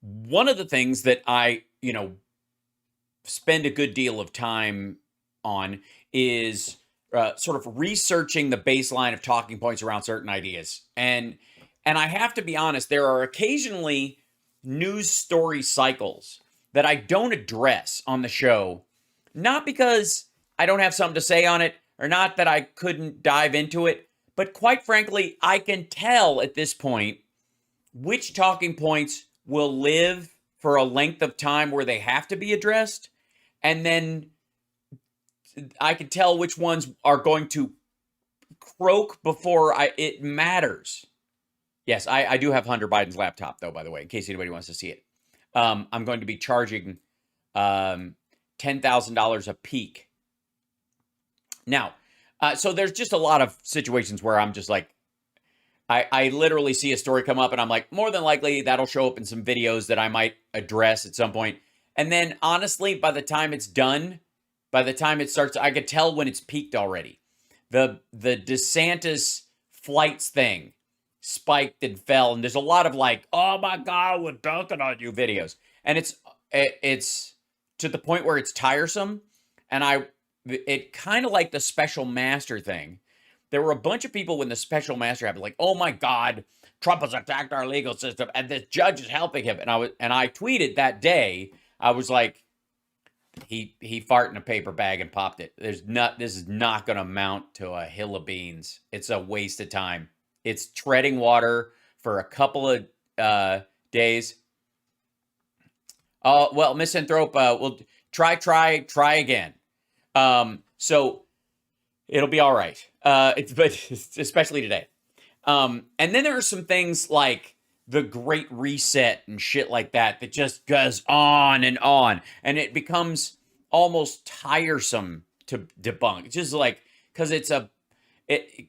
One of the things that I, spend a good deal of time on is sort of researching the baseline of talking points around certain ideas. And I have to be honest, there are occasionally news story cycles that I don't address on the show, not because I don't have something to say on it or not that I couldn't dive into it, but quite frankly, I can tell at this point which talking points will live for a length of time where they have to be addressed, and then I can tell which ones are going to croak before it matters. Yes, I do have Hunter Biden's laptop, though, by the way, in case anybody wants to see it. I'm going to be charging $10,000 a peak. Now, so there's just a lot of situations where I'm just like, I literally see a story come up and I'm like, more than likely that'll show up in some videos that I might address at some point. And then honestly, by the time it's done, by the time it starts, I could tell when it's peaked already. The DeSantis flights thing spiked and fell, and there's a lot of like, oh my God, we're dunking on you videos. And it's to the point where it's tiresome. And it kind of like the special master thing. There were a bunch of people when the special master happened, like, oh my God, Trump has attacked our legal system, and the judge is helping him. And I tweeted that day, I was like, he farted in a paper bag and popped it. This is not going to amount to a hill of beans. It's a waste of time. It's treading water for a couple of days. Well, Misanthrope, we'll try again. So it'll be all right. But especially today. And then there are some things like the Great Reset and shit like that just goes on, and it becomes almost tiresome to debunk. It's just like, because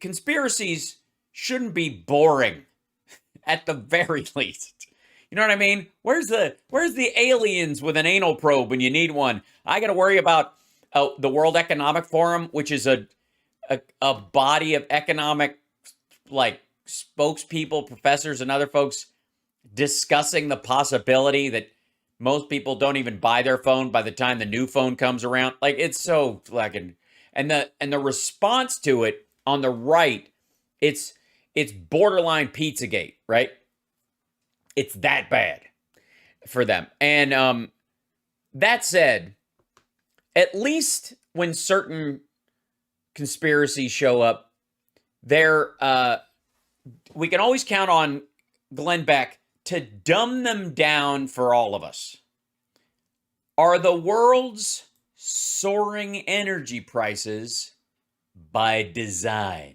conspiracies shouldn't be boring at the very least. You know what I mean? Where's the aliens with an anal probe when you need one? I got to worry about the World Economic Forum, which is a body of economic, like, spokespeople, professors, and other folks discussing the possibility that most people don't even buy their phone by the time the new phone comes around. Like, it's so fucking, and the response to it on the right, it's borderline Pizzagate, right? It's that bad for them. And that said, at least when certain conspiracies show up, we can always count on Glenn Beck to dumb them down for all of us. Are the world's soaring energy prices by design?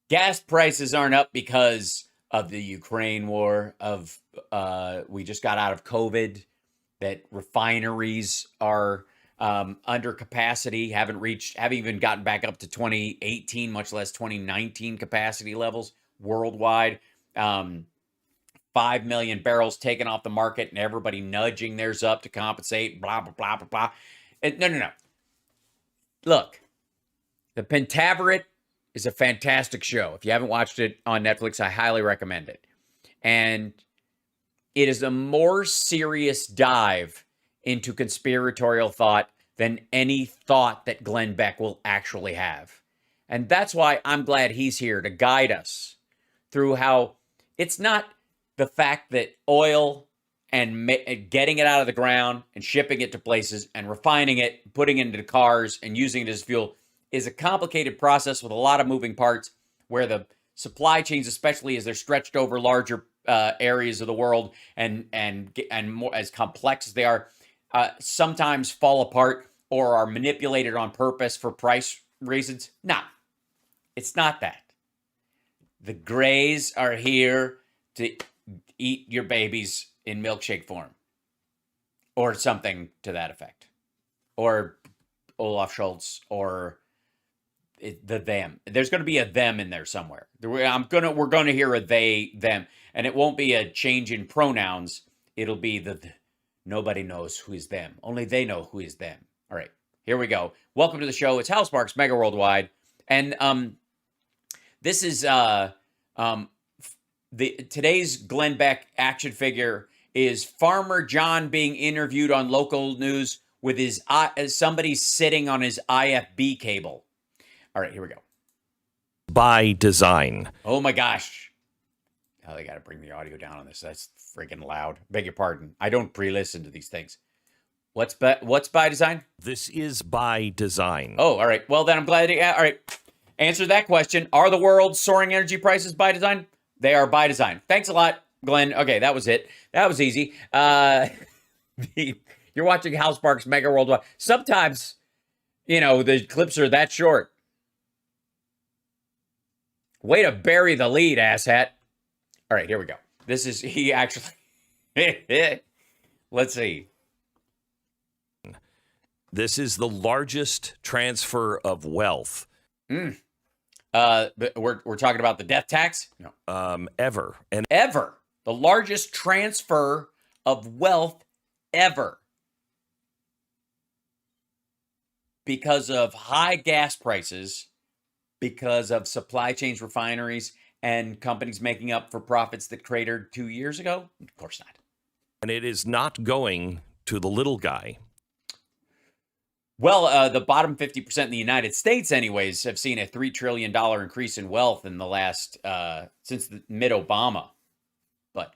Gas prices aren't up because of the Ukraine war, we just got out of COVID, that refineries are under capacity, haven't even gotten back up to 2018, much less 2019 capacity levels worldwide. 5 million barrels taken off the market and everybody nudging theirs up to compensate, blah, blah, blah, blah, blah. No. Look, The Pentaveret is a fantastic show. If you haven't watched it on Netflix, I highly recommend it. And it is a more serious dive into conspiratorial thought than any thought that Glenn Beck will actually have. And that's why I'm glad he's here to guide us through how it's not the fact that oil and getting it out of the ground and shipping it to places and refining it, putting it into cars and using it as fuel is a complicated process with a lot of moving parts, where the supply chains, especially as they're stretched over larger areas of the world and more as complex as they are, sometimes fall apart or are manipulated on purpose for price reasons. No, it's not that. The Greys are here to eat your babies in milkshake form, or something to that effect, or Olaf Scholz, or them. There's going to be a them in there somewhere. We're going to hear a they, them, and it won't be a change in pronouns. It'll be nobody knows who is them. Only they know who is them. All right, here we go. Welcome to the show. It's Hal Sparks, Mega Worldwide, and this is today's Glenn Beck action figure is Farmer John being interviewed on local news with his somebody sitting on his IFB cable. All right, here we go. By design. Oh my gosh. Oh, they got to bring the audio down on this. That's freaking loud. Beg your pardon. I don't pre-listen to these things. What's by design? This is by design. Oh, all right. Well, then I'm glad. All right. Answer that question. Are the world's soaring energy prices by design? They are by design. Thanks a lot, Glenn. Okay, that was it. That was easy. You're watching Hal Sparks Mega Worldwide. Sometimes, the clips are that short. Way to bury the lead, asshat. All right, here we go. This is, he actually, let's see. This is the largest transfer of wealth. But we're talking about the death tax? No. Ever. And ever. The largest transfer of wealth ever. Because of high gas prices, because of supply chains, refineries, and companies making up for profits that cratered 2 years ago? Of course not. And it is not going to the little guy. Well, the bottom 50% in the United States, anyways, have seen a $3 trillion increase in wealth in the last, since the mid-Obama. But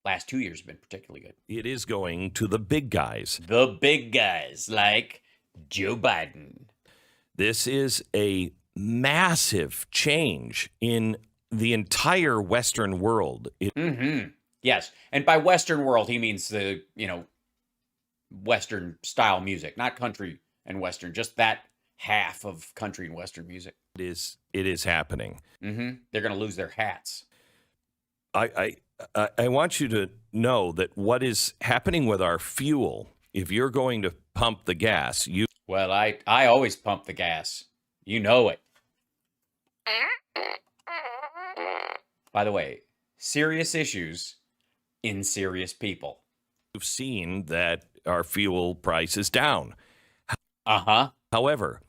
last 2 years have been particularly good. It is going to the big guys. The big guys, like Joe Biden. This is a massive change in the entire Western world. Yes. And by Western world, he means the, Western style music, not country and Western, just that half of country and Western music. It is happening. They're going to lose their hats. I want you to know that what is happening with our fuel, if you're going to pump the gas, Well, I always pump the gas. You know it. By the way, serious issues in serious people. You've seen that our fuel price is down. However,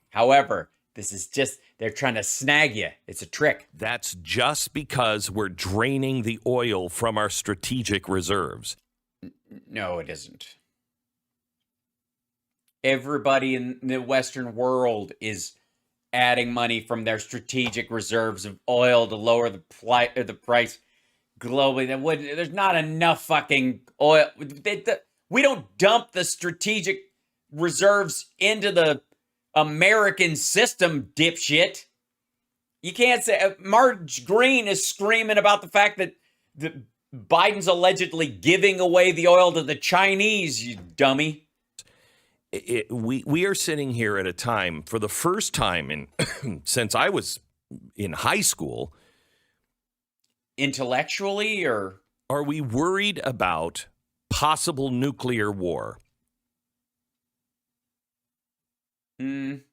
this is just, they're trying to snag you. It's a trick. That's just because we're draining the oil from our strategic reserves. No, it isn't. Everybody in the Western world is adding money from their strategic reserves of oil to lower the price globally. There's not enough fucking oil. We don't dump the strategic reserves into the American system, dipshit. You can't say Marge Green is screaming about the fact that Biden's allegedly giving away the oil to the Chinese, you dummy. We are sitting here at a time, for the first time since I was in high school. Intellectually, or are we worried about possible nuclear war? The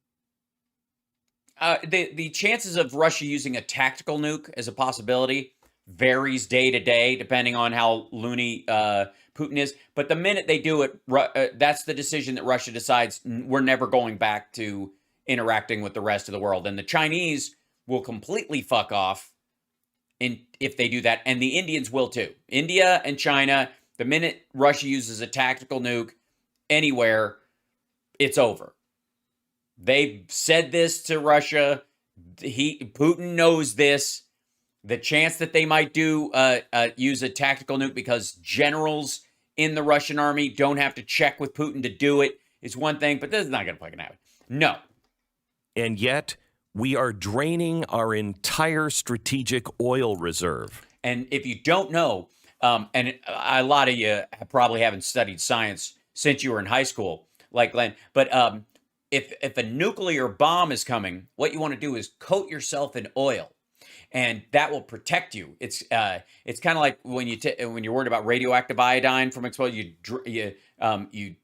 chances of Russia using a tactical nuke as a possibility varies day to day, depending on how loony Putin is. But the minute they do it, that's the decision that Russia decides we're never going back to interacting with the rest of the world. And the Chinese will completely fuck off if they do that. And the Indians will too. India and China, the minute Russia uses a tactical nuke anywhere, it's over. They've said this to Russia. Putin knows this. The chance that they might use a tactical nuke because generals in the Russian army don't have to check with Putin to do it is one thing, but this is not going to fucking happen. No. And yet, we are draining our entire strategic oil reserve. And if you don't know, and a lot of you probably haven't studied science since you were in high school, like Glenn, but if a nuclear bomb is coming, what you want to do is coat yourself in oil. And that will protect you. It's kind of like when you're worried about radioactive iodine from exposure, you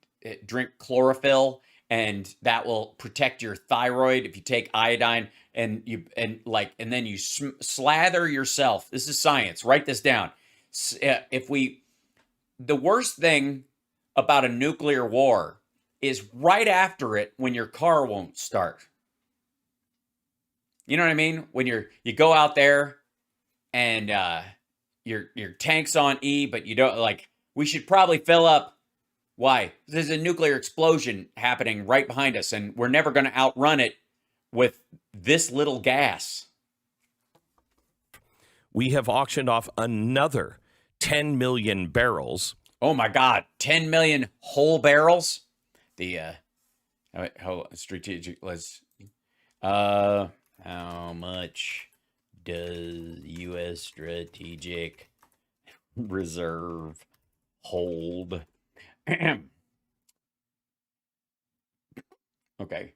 drink chlorophyll, and that will protect your thyroid if you take iodine, and then you slather yourself. This is science. Write this down. The worst thing about a nuclear war is right after it when your car won't start. You know what I mean? When you go out there and your tank's on E, but you don't like. We should probably fill up. Why? There's a nuclear explosion happening right behind us, and we're never going to outrun it with this little gas. We have auctioned off another 10 million barrels. Oh my God, 10 million whole barrels. The strategic. Let's. How much does U.S. Strategic Reserve hold? Okay.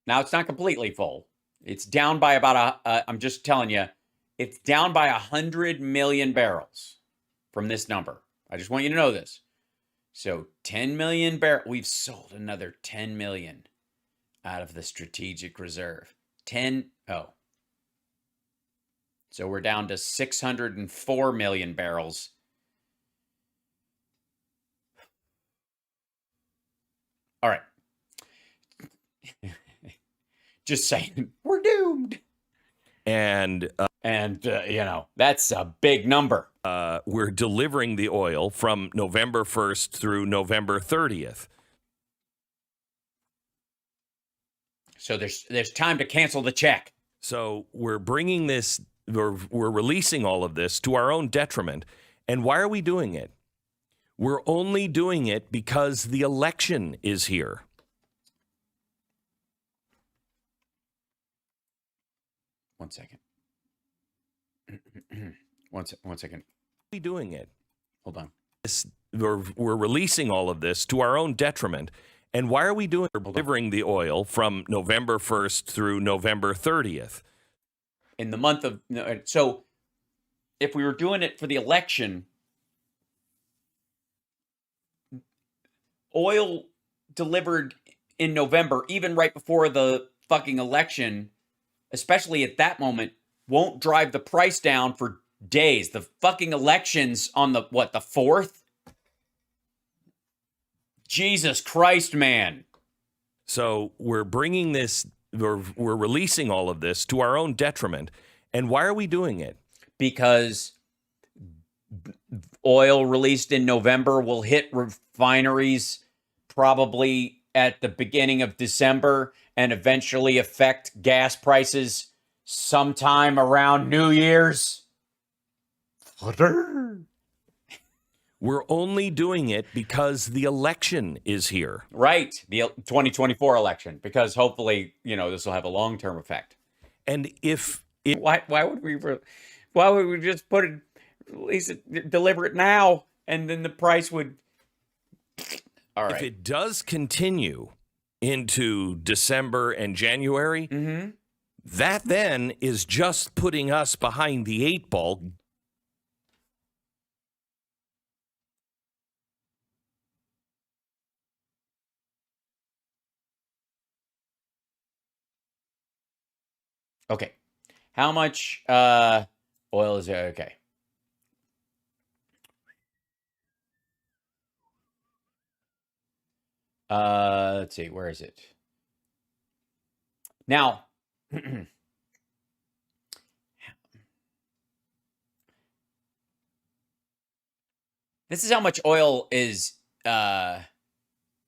Now it's not completely full. It's down by about I'm just telling you, it's down by 100 million barrels from this number. I just want you to know this. So 10 million barrels. We've sold another 10 million out of the strategic reserve. 10. Oh. So we're down to 604 million barrels. All right. Just saying, we're doomed. And that's a big number. We're delivering the oil from November 1st through November 30th. So there's time to cancel the check. So we're bringing this, we're releasing all of this to our own detriment. And why are we doing it? We're only doing it because the election is here. One second. One second. We're doing it. Hold on. We're releasing all of this to our own detriment. And why are we doing? We're delivering the oil from November 1st through November 30th. In the month of, so if we were doing it for the election, oil delivered in November, even right before the fucking election, especially at that moment, won't drive the price down for days. The fucking election's on the 4th? Jesus Christ, man. So we're bringing this, we're releasing all of this to our own detriment. And why are we doing it? Because oil released in November will hit refineries probably at the beginning of December and eventually affect gas prices sometime around New Year's. We're only doing it because the election is here. Right. The 2024 election, because hopefully, this will have a long-term effect. And why would we just put it, release it, deliver it now, and then the price would. All right. If it does continue into December and January, that then is just putting us behind the 8 ball. Okay. How much oil is there? Okay. Let's see. Where is it? Now, this is how much oil is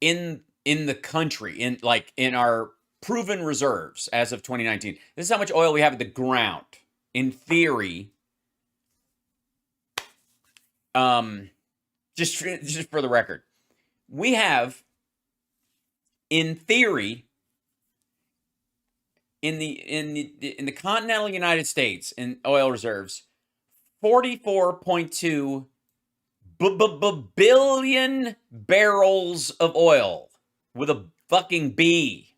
in the country, in our proven reserves as of 2019. This is how much oil we have at the ground. In theory, just for the record, we have, in theory, in the continental United States, in oil reserves, 44.2 billion barrels of oil with a fucking B.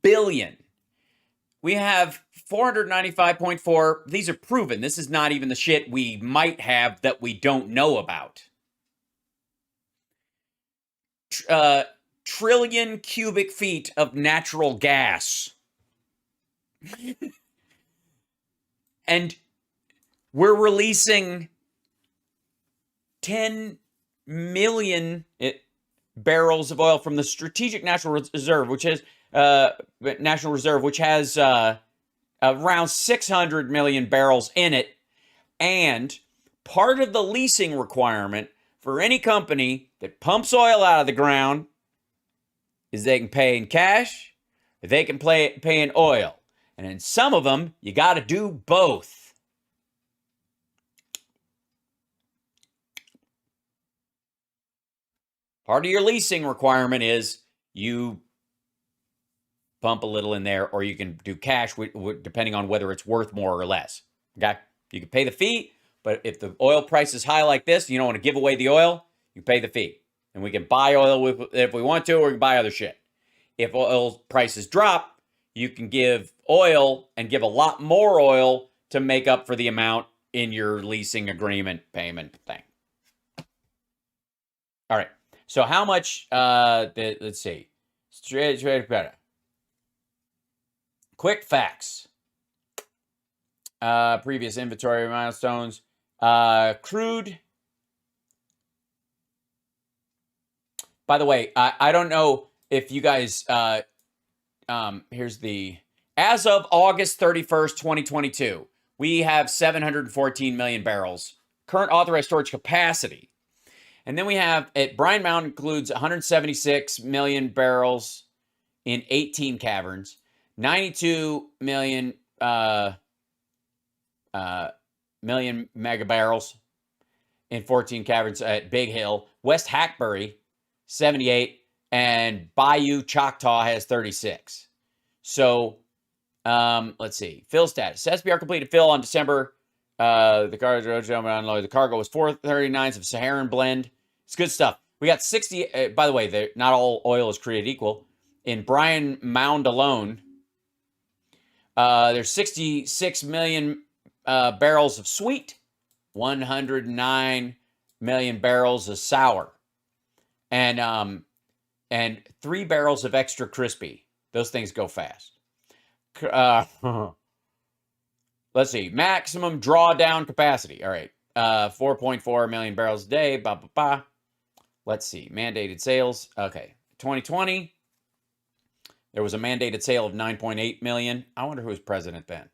Billion. We have 495.4. These are proven. This is not even the shit we might have that we don't know about. Trillion cubic feet of natural gas. And we're releasing 10 million barrels of oil from the Strategic Natural Reserve, which is National Reserve, which has around 600 million barrels in it. And part of the leasing requirement for any company that pumps oil out of the ground is they can pay in cash, or they can pay in oil. And in some of them, you got to do both. Part of your leasing requirement is you pump a little in there, or you can do cash depending on whether it's worth more or less. Okay? You can pay the fee, but if the oil price is high like this, you don't want to give away the oil, you pay the fee. And we can buy oil if we want to, or we can buy other shit. If oil prices drop, you can give oil and give a lot more oil to make up for the amount in your leasing agreement payment thing. All right. So how much, let's see. Quick facts. Previous inventory milestones. Crude. By the way, I don't know if you guys, here's the, as of August 31st, 2022, we have 714 million barrels. Current authorized storage capacity. And then we have, at Brine Mountain includes 176 million barrels in 18 caverns, 92 million mega barrels in 14 caverns at Big Hill. West Hackberry, 78, and Bayou Choctaw has 36. So, let's see. Fill status. SPR completed fill on December. The cargo was 439s of Saharan blend. It's good stuff. We got 60. By the way, not all oil is created equal. In Brine Mound alone, there's 66 million barrels of sweet, 109 million barrels of sour, and 3 barrels of extra crispy. Those things go fast. Let's see. Maximum drawdown capacity. All right. 4.4 million barrels a day. Let's see. Mandated sales. Okay. 2020. There was a mandated sale of 9.8 million. I wonder who was president then.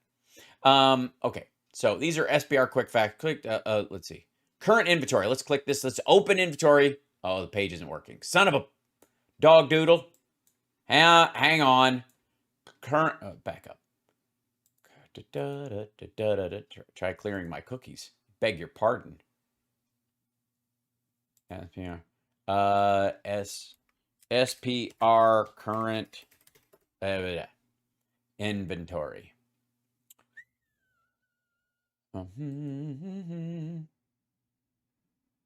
Okay. So these are SPR quick facts. Click. Let's see. Current inventory. Let's click this. Let's open inventory. Oh, the page isn't working. Son of a dog doodle. Hang on. Current. Back up. Try clearing my cookies. Beg your pardon. SPR current inventory.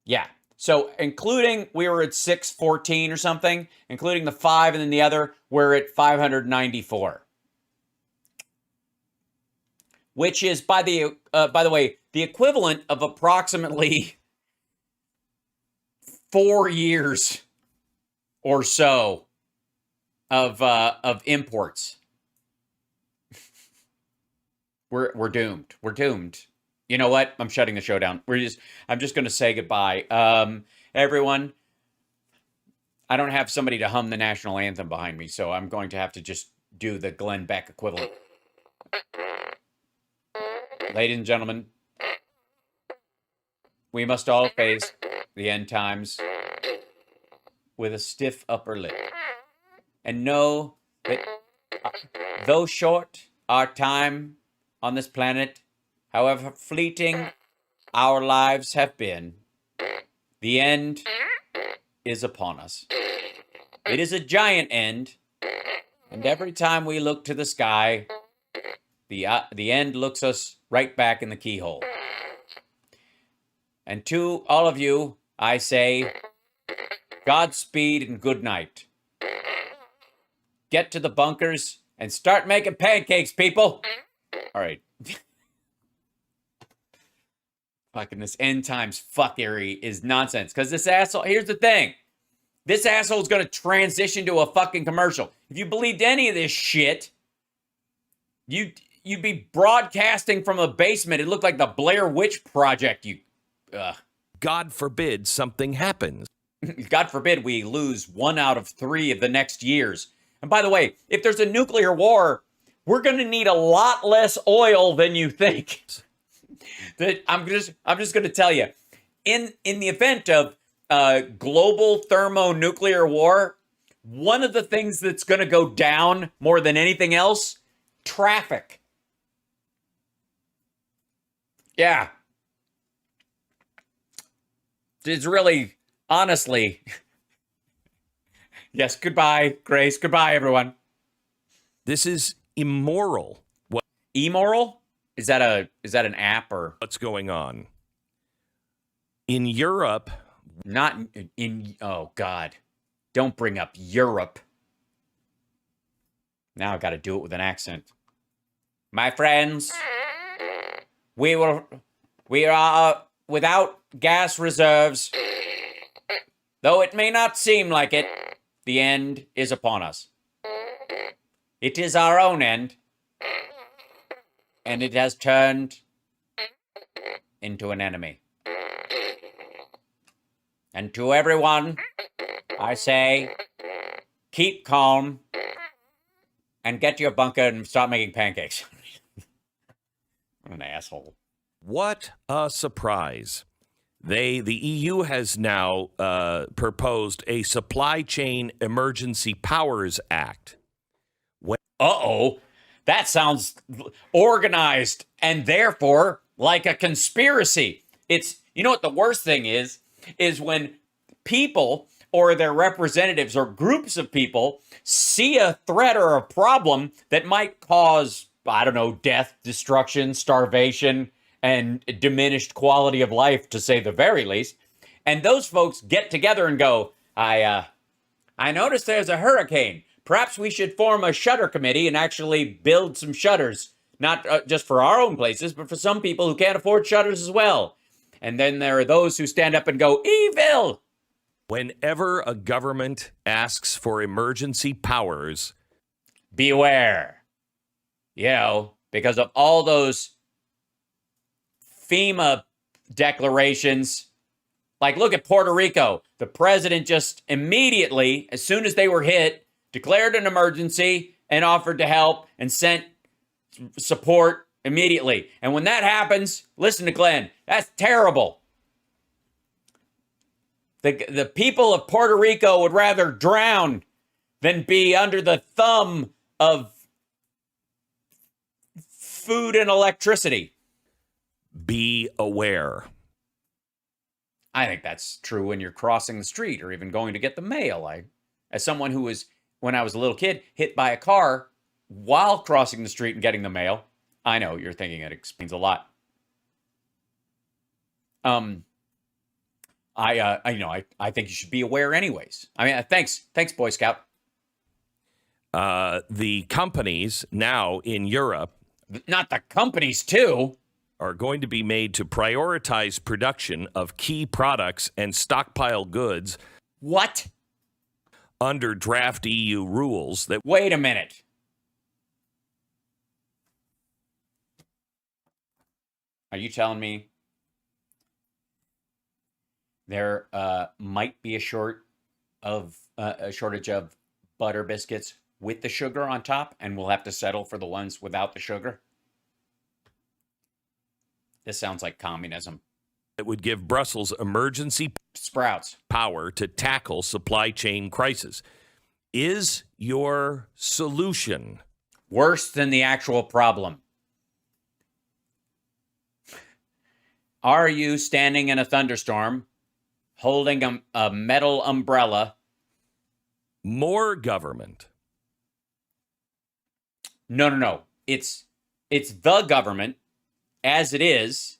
Yeah. So including, we were at 614 or something, including the 5 and then the other, we're at 594. Which is, by the way, the equivalent of approximately 4 years or so of imports. We're doomed. We're doomed. You know what? I'm shutting the show down. I'm just going to say goodbye. Everyone, I don't have somebody to hum the national anthem behind me, so I'm going to have to just do the Glenn Beck equivalent. Ladies and gentlemen, we must all face the end times with a stiff upper lip and know that though short our time on this planet, however fleeting our lives have been, the end is upon us. It is a giant end, and every time we look to the sky, the end looks us right back in the keyhole. And to all of you, I say, Godspeed and good night. Get to the bunkers and start making pancakes, people. All right. Fucking this end times fuckery is nonsense. Because this asshole, here's the thing. This asshole is going to transition to a fucking commercial. If you believed any of this shit, you'd be broadcasting from a basement. It looked like the Blair Witch Project. God forbid something happens. God forbid we lose 1 out of 3 of the next years. And by the way, if there's a nuclear war, we're going to need a lot less oil than you think. I'm just going to tell you, in the event of global thermonuclear war, one of the things that's going to go down more than anything else, traffic. Yeah. It's really, honestly, yes, goodbye, Grace. Goodbye, everyone. This is immoral. Immoral? Is that an app or What's going on? In Europe, not in oh God. Don't bring up Europe. Now I've got to do it with an accent. My friends, we are without gas reserves. Though it may not seem like it, the end is upon us. It is our own end, and it has turned into an enemy. And to everyone, I say, keep calm and get to your bunker and stop making pancakes. What an asshole. what a surprise. The EU has now proposed a Supply Chain Emergency Powers Act. Uh-oh. That sounds organized and therefore like a conspiracy. It's, you know what the worst thing is when people or their representatives or groups of people see a threat or a problem that might cause, I don't know, death, destruction, starvation, and diminished quality of life, to say the very least. And those folks get together and go, I noticed there's a hurricane. Perhaps we should form a shutter committee and actually build some shutters, not just for our own places, but for some people who can't afford shutters as well. And then there are those who stand up and go, evil! Whenever a government asks for emergency powers, beware. You know, because of all those FEMA declarations. Like, look at Puerto Rico. The president just immediately, as soon as they were hit, declared an emergency and offered to help and sent support immediately. And when that happens, listen to Glenn, that's terrible. The people of Puerto Rico would rather drown than be under the thumb of food and electricity. be aware. I think that's true when you're crossing the street or even going to get the mail. As someone who was, when I was a little kid, hit by a car while crossing the street and getting the mail, I know you're thinking it explains a lot. I think you should be aware anyways. I mean, thanks, Boy Scout. The companies now in Europe, not the companies too, are going to be made to prioritize production of key products and stockpile goods. What? Under draft EU rules that... Wait a minute. Are you telling me there might be a shortage of butter biscuits with the sugar on top, and we'll have to settle for the ones without the sugar? This sounds like communism. That would give Brussels emergency sprouts power to tackle supply chain crisis. Is your solution worse than the actual problem? Are you standing in a thunderstorm holding a metal umbrella? More government? No. It's the government as it is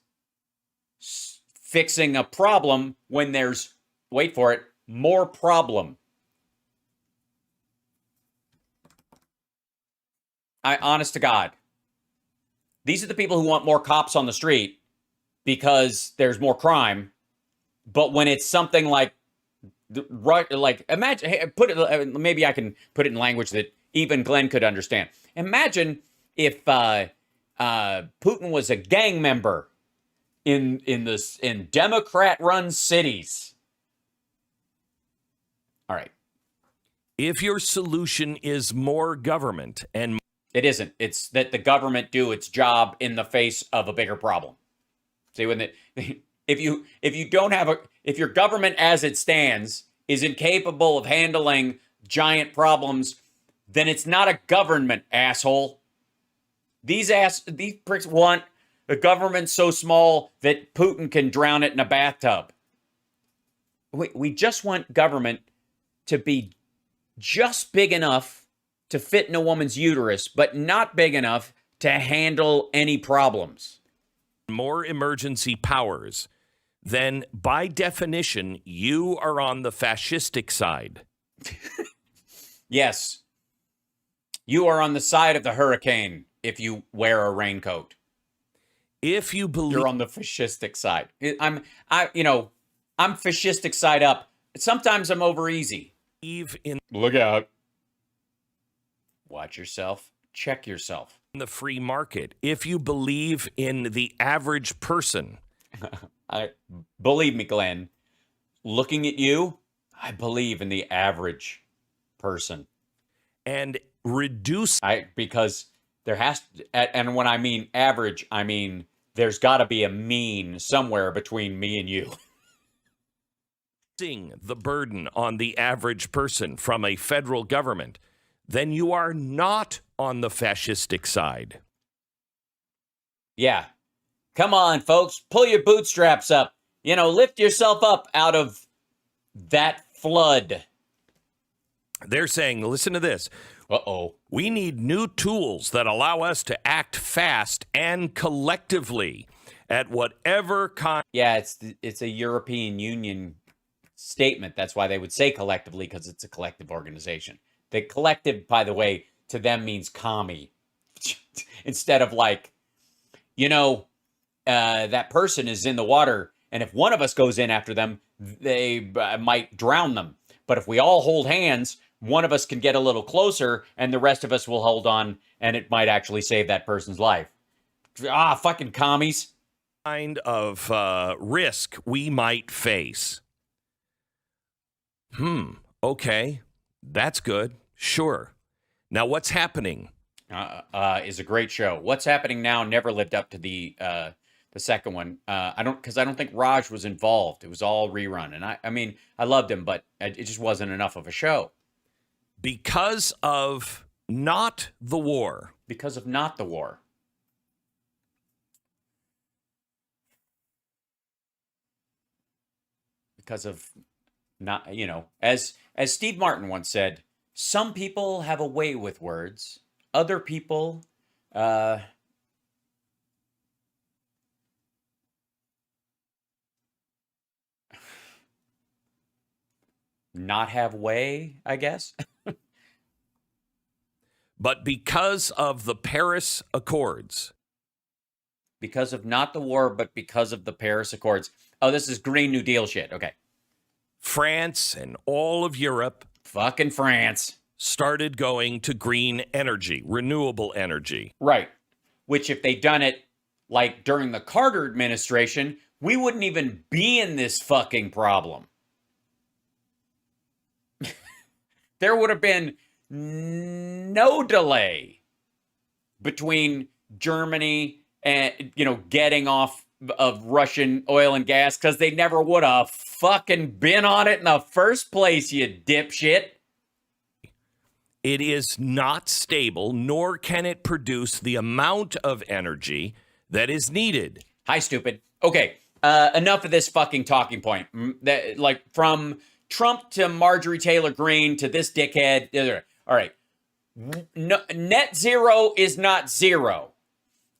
fixing a problem when there's, wait for it, more problem. Honest to God, these are the people who want more cops on the street because there's more crime. But when it's something like imagine, maybe I can put it in language that even Glenn could understand. Imagine if Putin was a gang member in Democrat-run cities. All right. If your solution is more government and It isn't. It's that the government do its job in the face of a bigger problem. See, when if your government as it stands is incapable of handling giant problems, then it's not a government, asshole. These pricks want a government so small that Putin can drown it in a bathtub. We just want government to be just big enough to fit in a woman's uterus, but not big enough to handle any problems. more emergency powers, then by definition, you are on the fascistic side. Yes. You are on the side of the hurricane if you wear a raincoat. If you believe You're on the fascistic side. I'm fascistic side up. Sometimes I'm over easy. in Look out. Watch yourself. Check yourself. the free market, if you believe in the average person, Believe me, Glenn, looking at you, I believe in the average person. and reduce Because there has to, and when I mean average, I mean there's got to be a mean somewhere between me and you. the burden on the average person from a federal government, then you are not on the fascistic side. Yeah. Come on, folks. Pull your bootstraps up. Lift yourself up out of that flood. They're saying, listen to this. Uh-oh. We need new tools that allow us to act fast and collectively at whatever Yeah, it's a European Union statement. That's why they would say collectively, because it's a collective organization. The collective, by the way, to them means commie. Instead of like, that person is in the water, and if one of us goes in after them, they might drown them. But if we all hold hands, one of us can get a little closer, and the rest of us will hold on, and it might actually save that person's life. Fucking commies. kind of risk we might face. Okay, that's good. Sure. Now, what's happening? Is a great show. What's Happening Now never lived up to the second one. I don't think Raj was involved. It was all rerun, and I mean I loved him, but it just wasn't enough of a show Because of not the war. because of not the war. Because of not, as Steve Martin once said, some people have a way with words. Other people, not have way, I guess. But because of the Paris Accords, Because of not the war, but because of the Paris Accords. Oh, this is Green New Deal shit. Okay. France and all of Europe Fucking France. started going to green energy, renewable energy. Right. Which, if they'd done it like during the Carter administration, we wouldn't even be in this fucking problem. There would have been no delay between Germany and, getting off of Russian oil and gas, because they never would have fucking been on it in the first place, you dipshit. It is not stable, nor can it produce the amount of energy that is needed. Hi, stupid. Okay, enough of this fucking talking point. Like, from Trump to Marjorie Taylor Greene to this dickhead. All right. Net zero is not zero.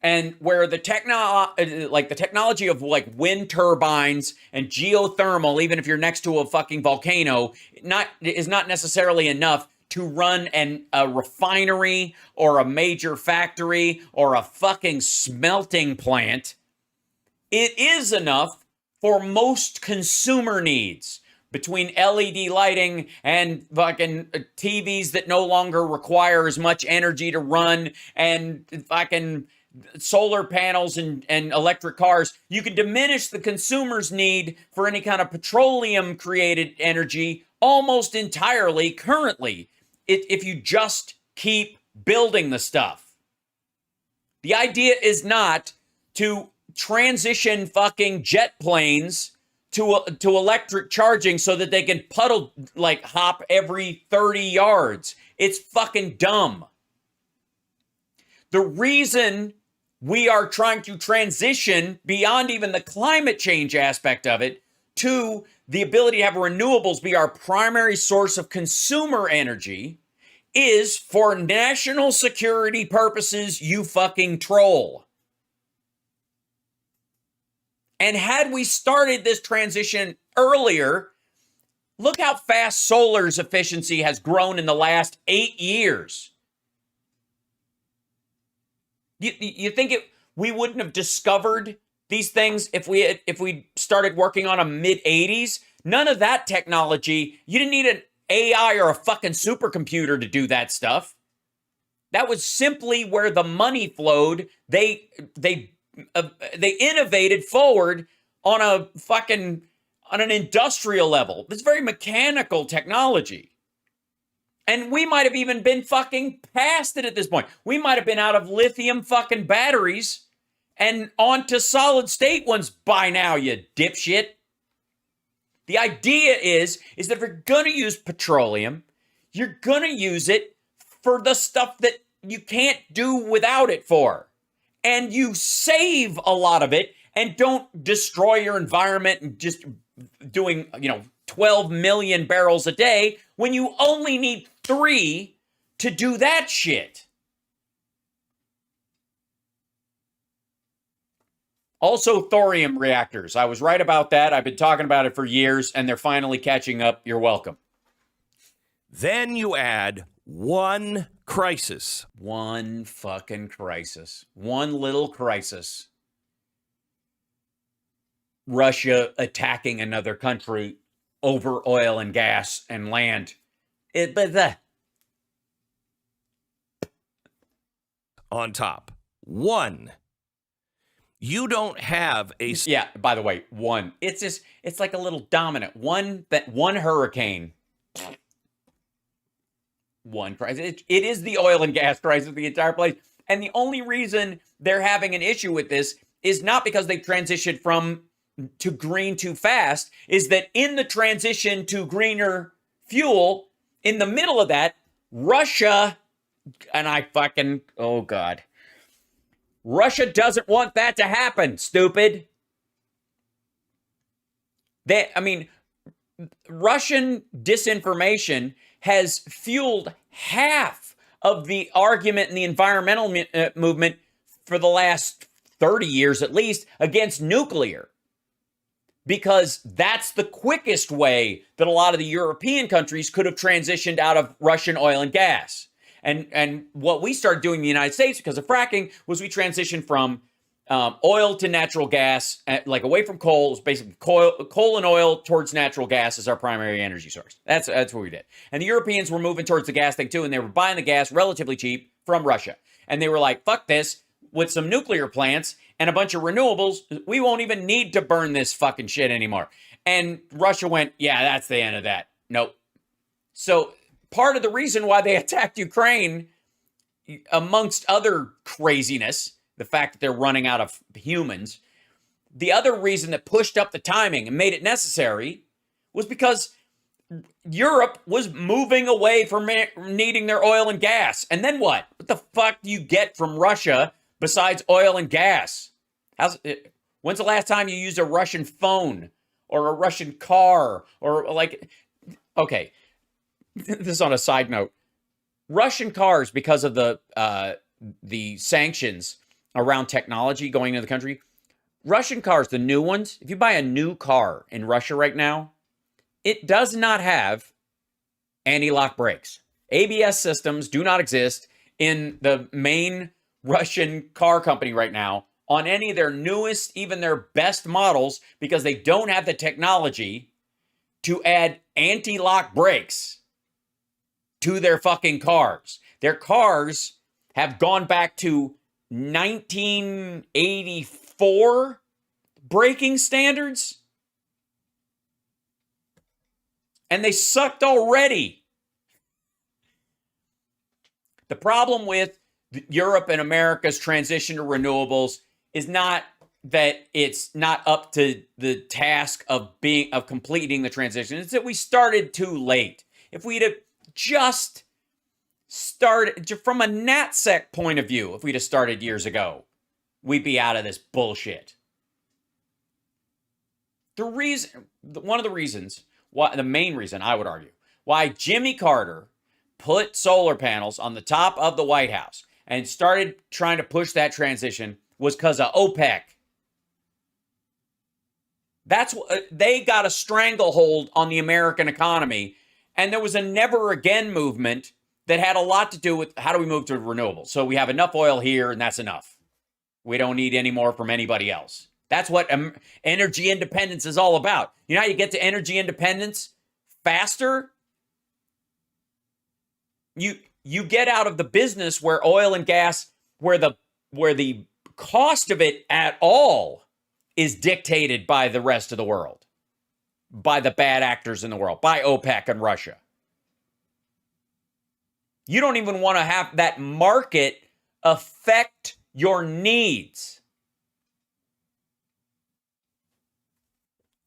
And where the technology of like wind turbines and geothermal, even if you're next to a fucking volcano, is not necessarily enough to run a refinery or a major factory or a fucking smelting plant. It is enough for most consumer needs, between LED lighting and fucking TVs that no longer require as much energy to run, and fucking solar panels and electric cars, you can diminish the consumer's need for any kind of petroleum created energy almost entirely currently if you just keep building the stuff. The idea is not to transition fucking jet planes to electric charging so that they can puddle like hop every 30 yards. It's fucking dumb. The reason we are trying to transition beyond even the climate change aspect of it to the ability to have renewables be our primary source of consumer energy is for national security purposes, you fucking troll. And had we started this transition earlier, look how fast solar's efficiency has grown in the last 8 years. You think we wouldn't have discovered these things if we started working on them mid-80s? None of that technology. You didn't need an AI or a fucking supercomputer to do that stuff. That was simply where the money flowed. They innovated forward on an industrial level. This very mechanical technology. And we might have even been fucking past it at this point. We might have been out of lithium fucking batteries and onto solid state ones by now, you dipshit. The idea is that if you're going to use petroleum, you're going to use it for the stuff that you can't do without it for. And you save a lot of it and don't destroy your environment and just doing, 12 million barrels a day when you only need 3 to do that shit. Also, thorium reactors. I was right about that. I've been talking about it for years, and they're finally catching up. You're welcome. Then you add one crisis. One fucking crisis. One little crisis. Russia attacking another country over oil and gas and land. On top. One. You don't have a... Yeah, by the way, one. It's like a little dominant. One hurricane. One crisis. It is the oil and gas crisis of the entire place. And the only reason they're having an issue with this is not because they transitioned to green too fast, is that in the transition to greener fuel, in the middle of that, Russia, and oh God. Russia doesn't want that to happen, stupid. Russian disinformation has fueled half of the argument in the environmental movement for the last 30 years at least against nuclear. Because that's the quickest way that a lot of the European countries could have transitioned out of Russian oil and gas. And what we started doing in the United States because of fracking was we transitioned from oil to natural gas, like away from coal. It was basically coal and oil towards natural gas as our primary energy source. That's what we did. And the Europeans were moving towards the gas thing too, and they were buying the gas relatively cheap from Russia. And they were like, fuck this, with some nuclear plants and a bunch of renewables, we won't even need to burn this fucking shit anymore. And Russia went, yeah, that's the end of that. Nope. So part of the reason why they attacked Ukraine, amongst other craziness, the fact that they're running out of humans, the other reason that pushed up the timing and made it necessary was because Europe was moving away from needing their oil and gas. And then what? What the fuck do you get from Russia besides oil and gas? When's the last time you used a Russian phone or a Russian car or okay, this is on a side note. Russian cars, because of the sanctions around technology going into the country, Russian cars, the new ones, if you buy a new car in Russia right now, it does not have anti-lock brakes. ABS systems do not exist in the main Russian car company right now on any of their newest, even their best models, because they don't have the technology to add anti-lock brakes to their fucking cars. Their cars have gone back to 1984 braking standards. And they sucked already. The problem with Europe and America's transition to renewables is not that it's not up to the task of completing the transition. It's that we started too late. If we'd have just started from a NatSec point of view, if we'd have started years ago, we'd be out of this bullshit. One of the reasons, the main reason I would argue, why Jimmy Carter put solar panels on the top of the White House and started trying to push that transition was because of OPEC. They got a stranglehold on the American economy, and there was a never again movement that had a lot to do with how do we move to renewables. So we have enough oil here, and that's enough. We don't need any more from anybody else. That's what energy independence is all about. You know how you get to energy independence faster? You get out of the business where oil and gas, where the cost of it at all is dictated by the rest of the world, by the bad actors in the world, by OPEC and Russia. You don't even want to have that market affect your needs.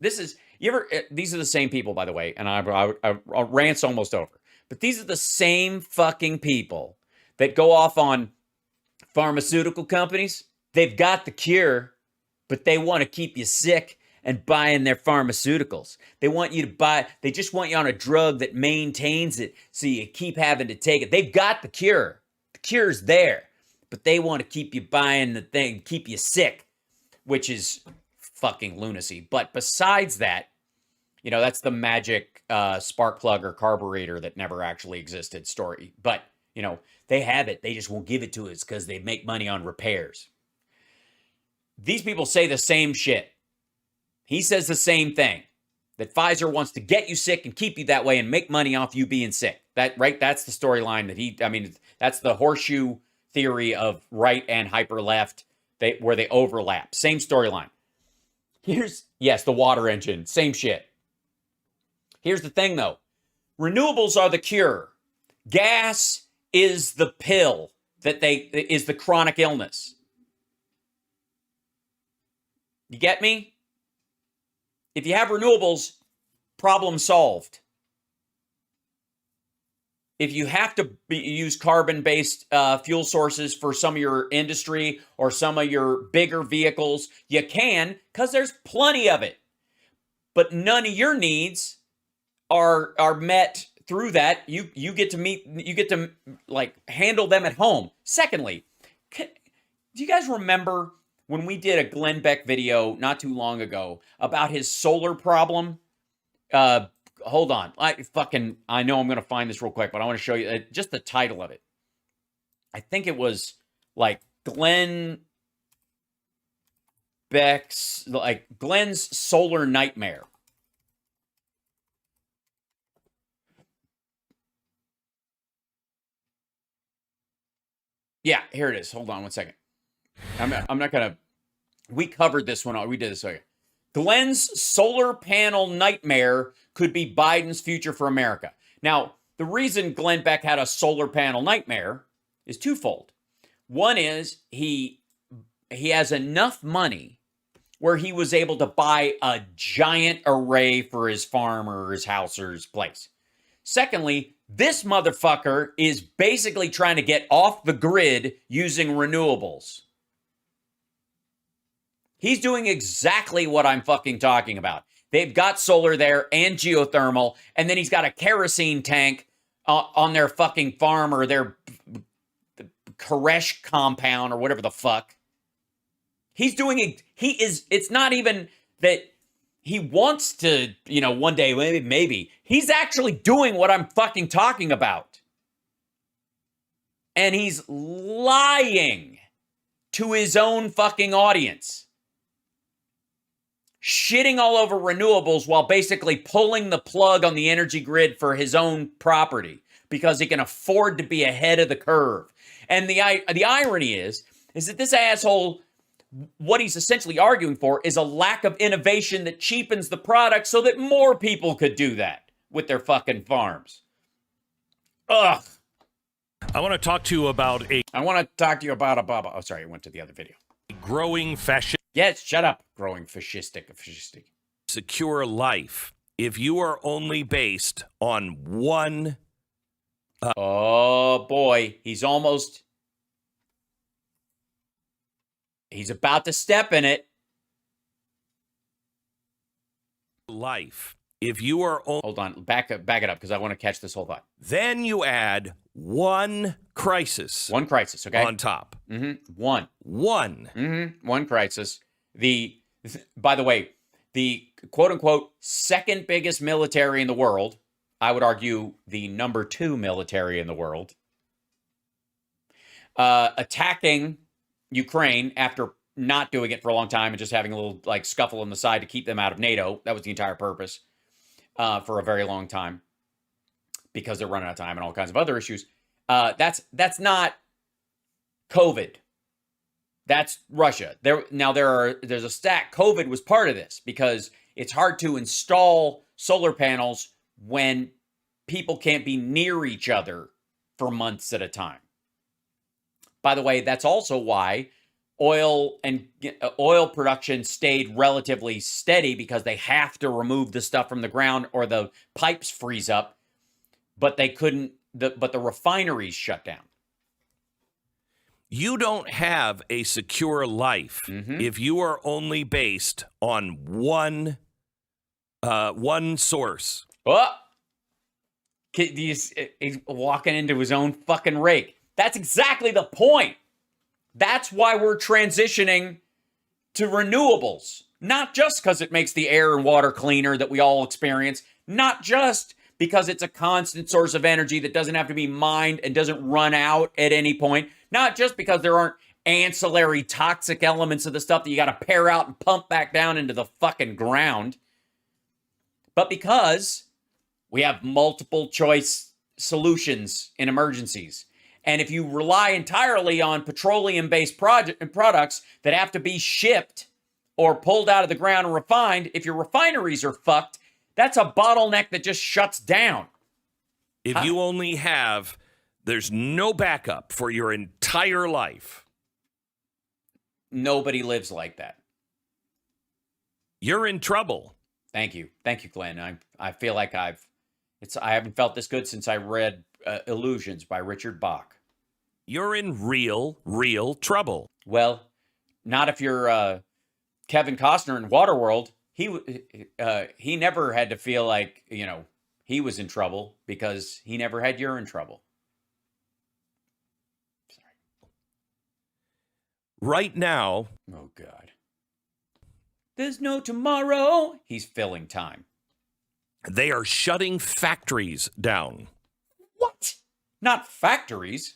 These are the same people, by the way, and I'll rant's almost over. But these are the same fucking people that go off on pharmaceutical companies. They've got the cure, but they want to keep you sick and buying their pharmaceuticals. They just want you on a drug that maintains it so you keep having to take it. They've got the cure. The cure's there, but they want to keep you buying the thing, keep you sick, which is fucking lunacy. But besides that, that's the magic spark plug or carburetor that never actually existed story. But, they have it. They just won't give it to us because they make money on repairs. These people say the same shit. He says the same thing, that Pfizer wants to get you sick and keep you that way and make money off you being sick. That's the storyline that's the horseshoe theory of right and hyper left, where they overlap. Same storyline. The water engine, same shit. Here's the thing, though. Renewables are the cure. Gas is the pill is the chronic illness. You get me? If you have renewables, problem solved. If you have to use carbon-based fuel sources for some of your industry or some of your bigger vehicles, you can, because there's plenty of it. But none of your needs are met through that. You get to handle them at home. Secondly, do you guys remember when we did a Glenn Beck video not too long ago about his solar problem? Hold on. I know I'm going to find this real quick, but I want to show you just the title of it. I think it was Glenn Beck's, Glenn's Solar Nightmare. Yeah, here it is. Hold on one second. I'm not going to... We covered this one. We did this. Okay. Glenn's solar panel nightmare could be Biden's future for America. Now, the reason Glenn Beck had a solar panel nightmare is twofold. One is he has enough money where he was able to buy a giant array for his farm or his house or his place. Secondly, this motherfucker is basically trying to get off the grid using renewables. He's doing exactly what I'm fucking talking about. They've got solar there and geothermal, and then he's got a kerosene tank on their fucking farm or their Koresh compound or whatever the fuck. It's not even that he wants to, one day, maybe. He's actually doing what I'm fucking talking about. And he's lying to his own fucking audience. Shitting all over renewables while basically pulling the plug on the energy grid for his own property because he can afford to be ahead of the curve. And the irony is is that this asshole, what he's essentially arguing for is a lack of innovation that cheapens the product so that more people could do that with their fucking farms. Ugh. I want to talk to you about a Oh, sorry, I went to the other video. growing fascist Yes, shut up. Growing fascistic. secure life if you are only based on one. Oh boy, he's about to step in it. Life. If you are only, Hold on, back it up because I want to catch this whole thought. then you add one crisis One crisis, okay? on top. One. One crisis. By the way, the quote unquote second biggest military in the world, I would argue the number 2 military in the world, attacking Ukraine after not doing it for a long time and just having a little like scuffle on the side to keep them out of NATO. That was the entire purpose for a very long time because they're running out of time and all kinds of other issues. That's not COVID. That's Russia. There's a stat. COVID was part of this because it's hard to install solar panels when people can't be near each other for months at a time. By the way, that's also why oil production stayed relatively steady because they have to remove the stuff from the ground or the pipes freeze up, but they couldn't. But the refineries shut down. You don't have a secure life if you are only based on one source. Oh, he's walking into his own fucking rake. That's exactly the point. That's why we're transitioning to renewables. Not just because it makes the air and water cleaner that we all experience. Not just because it's a constant source of energy that doesn't have to be mined and doesn't run out at any point. Not just because there aren't ancillary toxic elements of the stuff that you got to pare out and pump back down into the fucking ground. But because we have multiple choice solutions in emergencies. And if you rely entirely on petroleum-based products that have to be shipped or pulled out of the ground and refined, if your refineries are fucked, that's a bottleneck that just shuts down. If you only have, there's no backup for your entire life. Nobody lives like that. You're in trouble. Thank you, Glenn. I feel like I haven't felt this good since I read Illusions by Richard Bach. You're in real trouble. Well, not if you're Kevin Costner in Waterworld. He never had to feel like, he was in trouble because he never had urine trouble. Sorry. Right now. Oh, God. There's no tomorrow. He's filling time. They are shutting factories down. What? Not factories.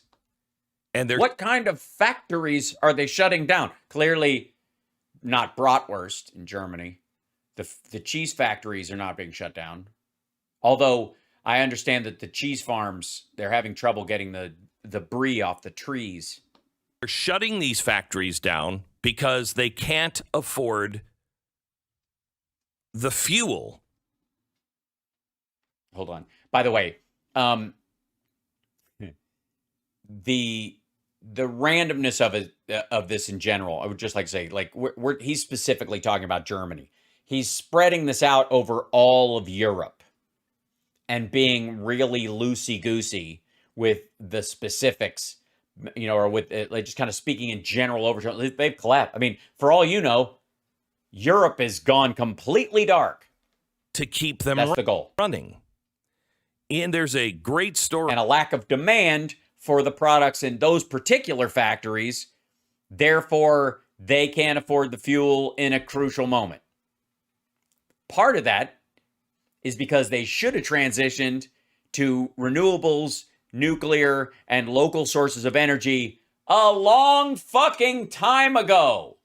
And they're What kind of factories are they shutting down? Clearly not bratwurst in Germany. The cheese factories are not being shut down. Although I understand that the cheese farms, they're having trouble getting the brie off the trees. They're shutting these factories down because they can't afford the fuel. Hold on. By the way, the randomness of this in general, I would just like to say, like he's specifically talking about Germany. He's spreading this out over all of Europe and being really loosey-goosey with the specifics, or with like just kind of speaking in general overtones. They've collapsed. I mean, for all you know, Europe has gone completely dark. To keep them That's the goal. running. And there's a great story. And a lack of demand for the products in those particular factories. Therefore, they can't afford the fuel in a crucial moment. Part of that is because they should have transitioned to renewables, nuclear, and local sources of energy a long fucking time ago.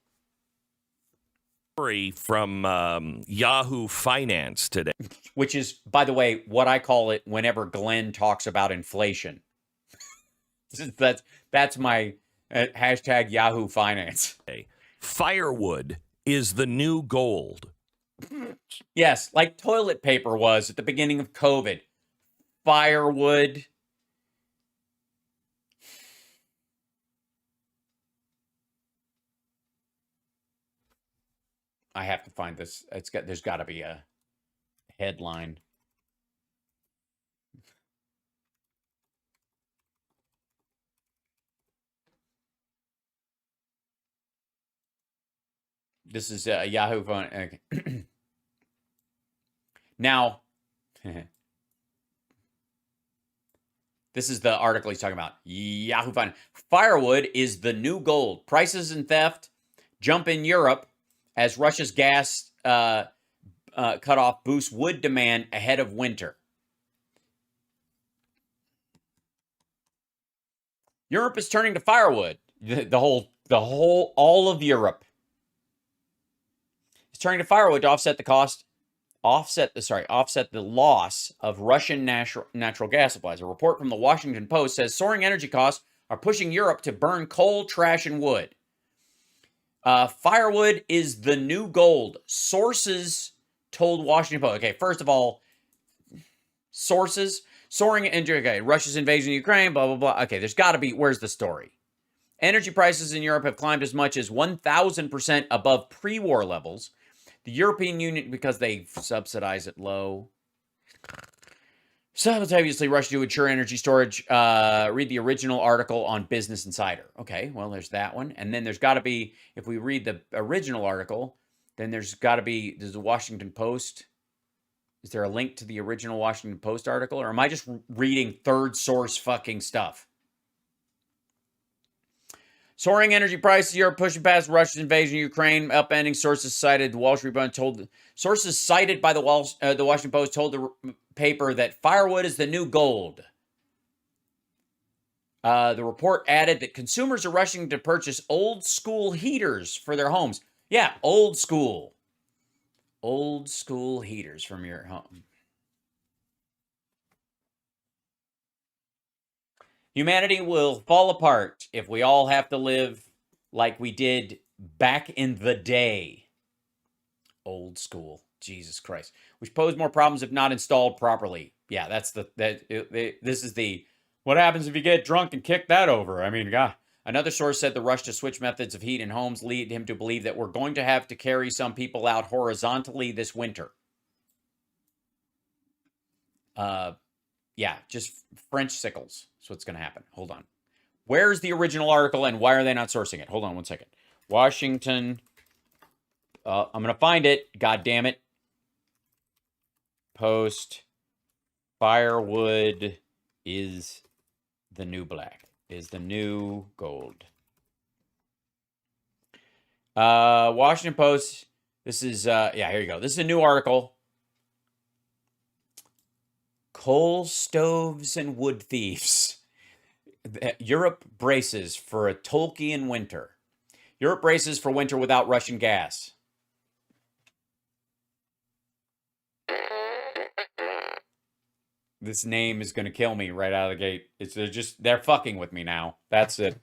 From Yahoo Finance today. Which is, by the way, what I call it whenever Glenn talks about inflation. That's my Hashtag Yahoo Finance. Firewood is the new gold. Yes, like toilet paper was at the beginning of COVID. Firewood. I have to find this. There's got to be a headline. This is Yahoo Phone. Okay. Now, this is the article he's talking about. Yahoo Finance. Firewood is the new gold. Prices and theft jump in Europe as Russia's gas cutoff boosts wood demand ahead of winter. Europe is turning to firewood. All of Europe is turning to firewood to offset the loss of Russian natural gas supplies. A report from the Washington Post says soaring energy costs are pushing Europe to burn coal, trash, and wood. Firewood is the new gold. Sources told Washington Post. Okay, first of all, sources. Soaring energy. Okay, Russia's invasion of Ukraine, blah, blah, blah. Okay, there's got to be, where's the story? Energy prices in Europe have climbed as much as 1,000% above pre-war levels. The European Union, because they subsidize it low. Simultaneously rushed to ensure energy storage. Read the original article on Business Insider. Okay, well, there's that one. And then there's got to be, if we read the original article, then there's got to be, there's the Washington Post. Is there a link to the original Washington Post article? Or am I just reading third source fucking stuff? Soaring energy prices, Europe pushing past Russia's invasion of Ukraine, upending sources cited. The Wall Street Journal told sources cited by the Washington Post told the paper that firewood is the new gold. The report added that consumers are rushing to purchase old school heaters for their homes. Yeah, old school heaters from your home. Humanity will fall apart if we all have to live like we did back in the day. Old school. Jesus Christ. Which pose more problems if not installed properly. Yeah, this is the, what happens if you get drunk and kick that over? I mean, God. Another source said the rush to switch methods of heat in homes lead him to believe that we're going to have to carry some people out horizontally this winter. Yeah, just French sickles. That's what's going to happen. Hold on. Where's the original article and why are they not sourcing it? Hold on one second. Washington. I'm going to find it. God damn it. Post. Firewood is the new black. Is the new gold. Washington Post. This is, yeah, here you go. This is a new article. Coal stoves and wood thieves. Europe braces for a Tolkien winter. Europe braces for winter without Russian gas. This name is going to kill me right out of the gate. They're fucking with me now. That's it.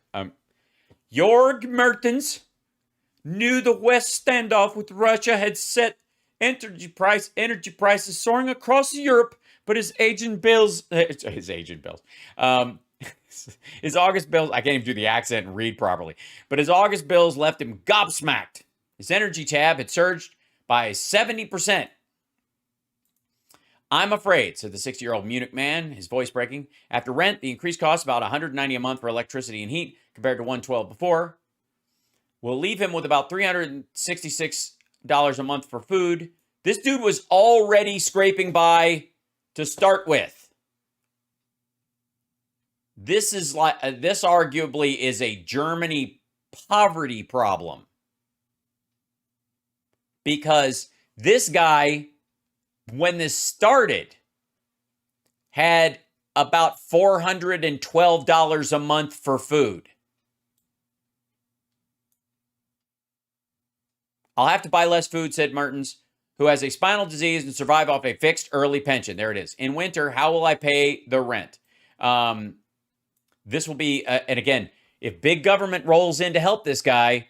Jorg Mertens knew the West standoff with Russia had set energy prices soaring across Europe, but his August bills, I can't even do the accent and read properly, but his August bills left him gobsmacked. His energy tab had surged by 70%. I'm afraid, said the 60-year-old Munich man, his voice breaking. After rent, the increased cost about $190 a month for electricity and heat compared to $112 before will leave him with about $366 a month for food. This dude was already scraping by to start with. This arguably is a Germany poverty problem. Because this guy, when this started, had about $412 a month for food. I'll have to buy less food, said Mertens, who has a spinal disease and survive off a fixed early pension. There it is. In winter, how will I pay the rent? This will be, and again, If big government rolls in to help this guy,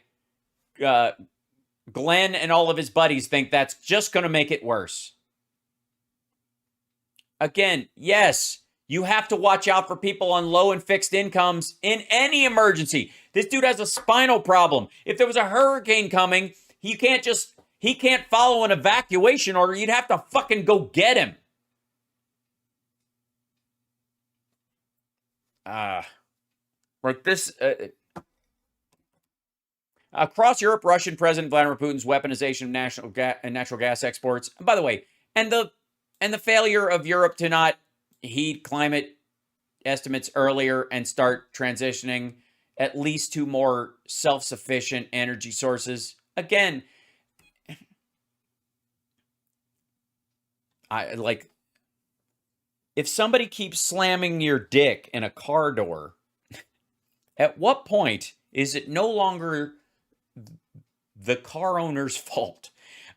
Glenn and all of his buddies think that's just going to make it worse. Again, yes, you have to watch out for people on low and fixed incomes in any emergency. This dude has a spinal problem. If there was a hurricane coming, he can't follow an evacuation order. You'd have to fucking go get him. Like this. Across Europe, Russian President Vladimir Putin's weaponization of natural gas exports. And by the way, and the failure of Europe to not heed climate estimates earlier and start transitioning at least to more self-sufficient energy sources. Again, if somebody keeps slamming your dick in a car door, at what point is it no longer the car owner's fault?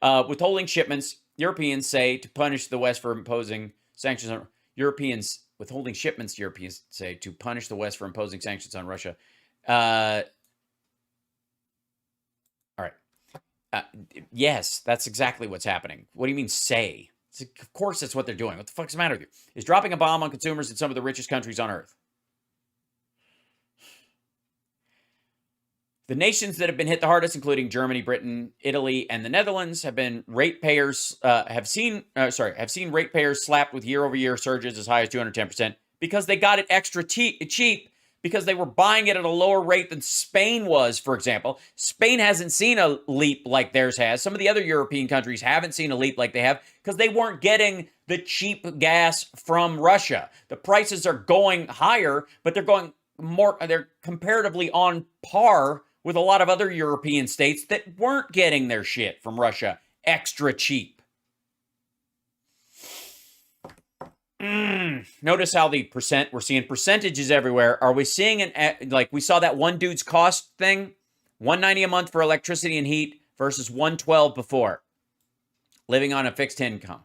Withholding shipments, Europeans say, to punish the West for imposing sanctions on Europeans. Withholding shipments, Europeans say, to punish the West for imposing sanctions on Russia. All right. Yes, that's exactly what's happening. What do you mean, say? Of course, that's what they're doing. What the fuck's the matter with you? Is dropping a bomb on consumers in some of the richest countries on earth. The nations that have been hit the hardest, including Germany, Britain, Italy, and the Netherlands, have been ratepayers have seen ratepayers slapped with year-over-year surges as high as 210% because they got it extra cheap because they were buying it at a lower rate than Spain was, for example. Spain hasn't seen a leap like theirs has. Some of the other European countries haven't seen a leap like they have because they weren't getting the cheap gas from Russia. The prices are going higher, but they're comparatively on par with a lot of other European states that weren't getting their shit from Russia extra cheap. Notice how we're seeing percentages everywhere. Are we seeing like we saw that one dude's cost thing? $190 a month for electricity and heat versus $112 before, living on a fixed income.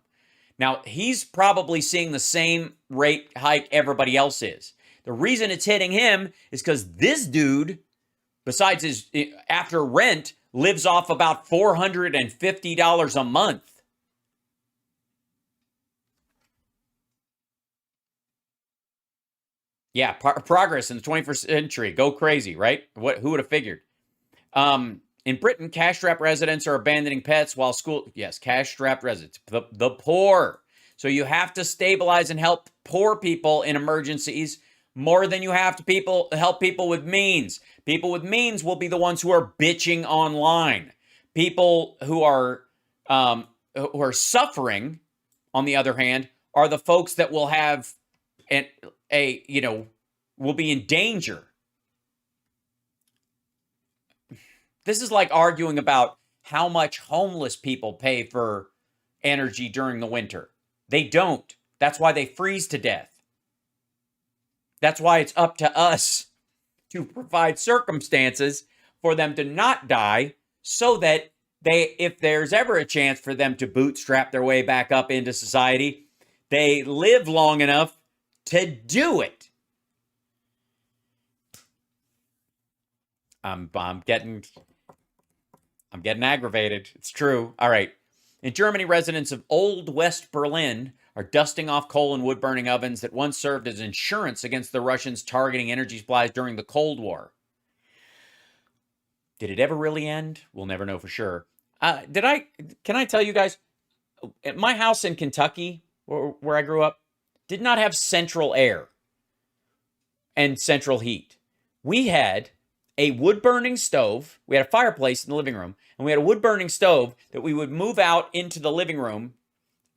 Now, he's probably seeing the same rate hike everybody else is. The reason it's hitting him is because this dude, besides his after rent, lives off about $450 a month. Yeah, progress in the 21st century. Go crazy, right? Who would have figured? In Britain, cash-strapped residents are abandoning pets while cash-strapped residents, the poor. So you have to stabilize and help poor people in emergencies more than you have to help people with means. People with means will be the ones who are bitching online. People who are suffering, on the other hand, are the folks that will have will be in danger. This is like arguing about how much homeless people pay for energy during the winter. They don't. That's why they freeze to death. That's why it's up to us to provide circumstances for them to not die so that if there's ever a chance for them to bootstrap their way back up into society, they live long enough to do it. I'm getting aggravated. It's true. All right. In Germany, residents of Old West Berlin are dusting off coal and wood-burning ovens that once served as insurance against the Russians targeting energy supplies during the Cold War. Did it ever really end? We'll never know for sure. Can I tell you guys, at my house in Kentucky, where I grew up, did not have central air and central heat. We had a wood-burning stove. We had a fireplace in the living room, and we had a wood-burning stove that we would move out into the living room,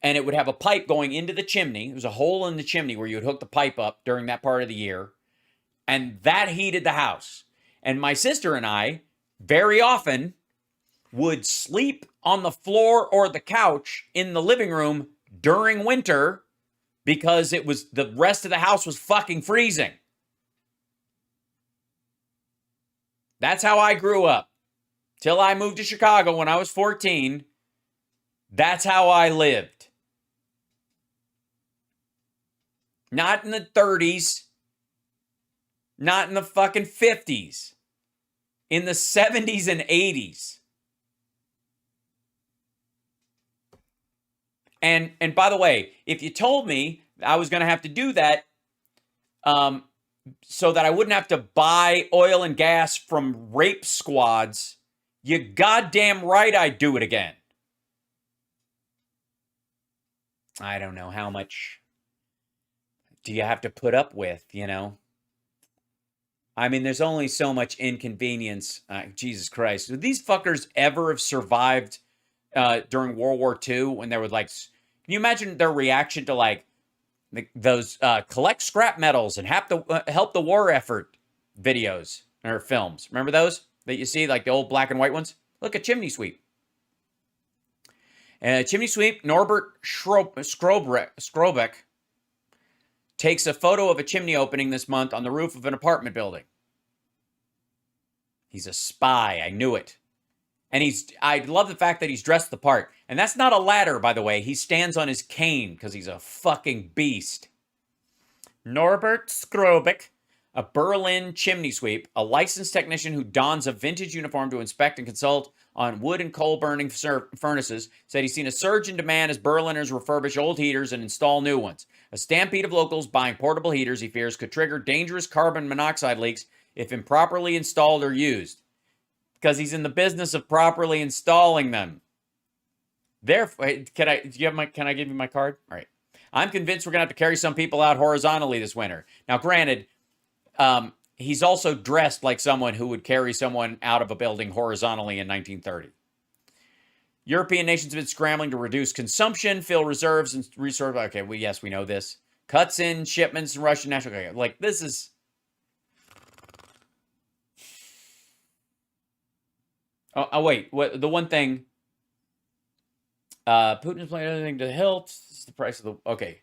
and it would have a pipe going into the chimney. There was a hole in the chimney where you would hook the pipe up during that part of the year, and that heated the house. And my sister and I, very often, would sleep on the floor or the couch in the living room during winter because the rest of the house was fucking freezing. That's how I grew up. Till I moved to Chicago when I was 14. That's how I lived. Not in the 30s. Not in the fucking 50s. In the 70s and 80s. And by the way, if you told me I was going to have to do that so that I wouldn't have to buy oil and gas from rape squads, you goddamn right I'd do it again. I don't know how much do you have to put up with, you know? I mean, there's only so much inconvenience. Jesus Christ. Would these fuckers ever have survived during World War II when they were like, can you imagine their reaction to like those collect scrap metals and help the war effort videos or films? Remember those that you see, like the old black and white ones? Look at Chimney Sweep. Chimney Sweep Norbert Skrobeck takes a photo of a chimney opening this month on the roof of an apartment building. He's a spy. I knew it. And I love the fact that he's dressed the part. And that's not a ladder, by the way. He stands on his cane because he's a fucking beast. Norbert Skrobeck, a Berlin chimney sweep, a licensed technician who dons a vintage uniform to inspect and consult on wood and coal burning furnaces, said he's seen a surge in demand as Berliners refurbish old heaters and install new ones. A stampede of locals buying portable heaters, he fears, could trigger dangerous carbon monoxide leaks if improperly installed or used. Because he's in the business of properly installing them. Therefore, can I give you my card? All right. I'm convinced we're going to have to carry some people out horizontally this winter. Now, granted, he's also dressed like someone who would carry someone out of a building horizontally in 1930. European nations have been scrambling to reduce consumption, fill reserves, and resource. Okay, well, yes, we know this. Cuts in shipments and Russian national. Okay, like, this is. Oh, wait. What the one thing? Putin's played everything to the hilt. This is the price of the. Okay.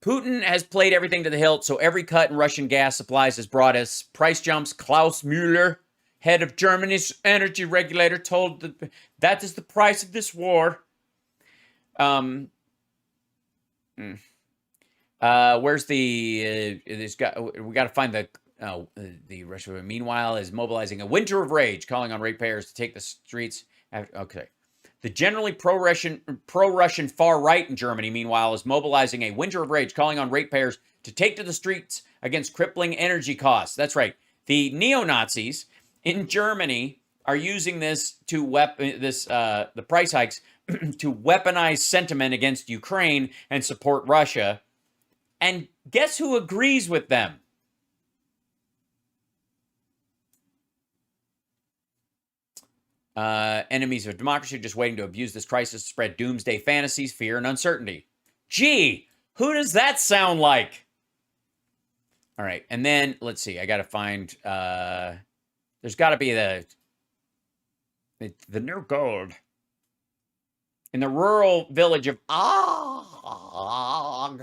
Putin has played everything to the hilt, so every cut in Russian gas supplies has brought us price jumps. Klaus Müller, head of Germany's energy regulator, told that is the price of this war. Where's the? We got to find the Russia. Meanwhile, is mobilizing a winter of rage, calling on ratepayers to take the streets. Okay. The generally pro-Russian far right in Germany, meanwhile, is mobilizing a winter of rage, calling on ratepayers to take to the streets against crippling energy costs. That's right. The neo-Nazis in Germany are using this to the price hikes to weaponize sentiment against Ukraine and support Russia. And guess who agrees with them? Enemies of democracy just waiting to abuse this crisis to spread doomsday fantasies, fear, and uncertainty. Gee, who does that sound like? All right, and then let's see. I got to find. There's got to be the new gold in the rural village of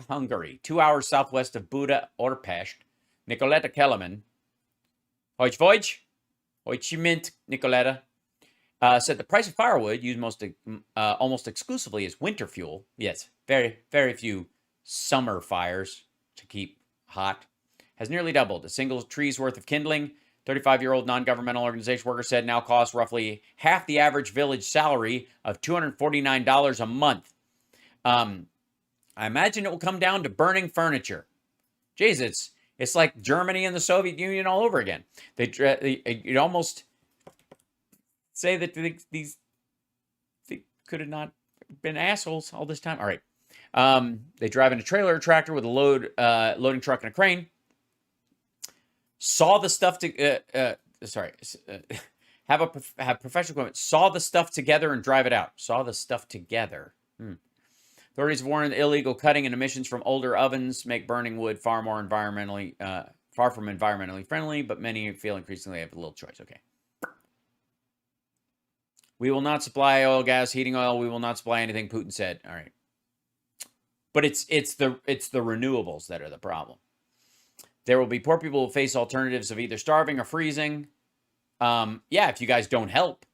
Hungary, 2 hours southwest of Buda Orpest. Nicoletta Kellerman, Hojvoj, Mint Nicoletta. Said the price of firewood, used almost exclusively as winter fuel, yes, very, very few summer fires to keep hot, has nearly doubled. A single tree's worth of kindling, 35-year-old non-governmental organization worker said, now costs roughly half the average village salary of $249 a month. I imagine it will come down to burning furniture. Jeez, it's like Germany and the Soviet Union all over again. It almost say that they could have not been assholes all this time. All right. They drive in a trailer tractor with a loading truck and a crane. Saw the stuff have professional equipment. Saw the stuff together and drive it out. Saw the stuff together. Authorities have warned illegal cutting and emissions from older ovens make burning wood far from environmentally friendly, but many feel increasingly have a little choice. Okay. We will not supply oil, gas, heating oil. We will not supply anything, Putin said. All right. But it's the renewables that are the problem. There will be poor people who face alternatives of either starving or freezing. Yeah, if you guys don't help.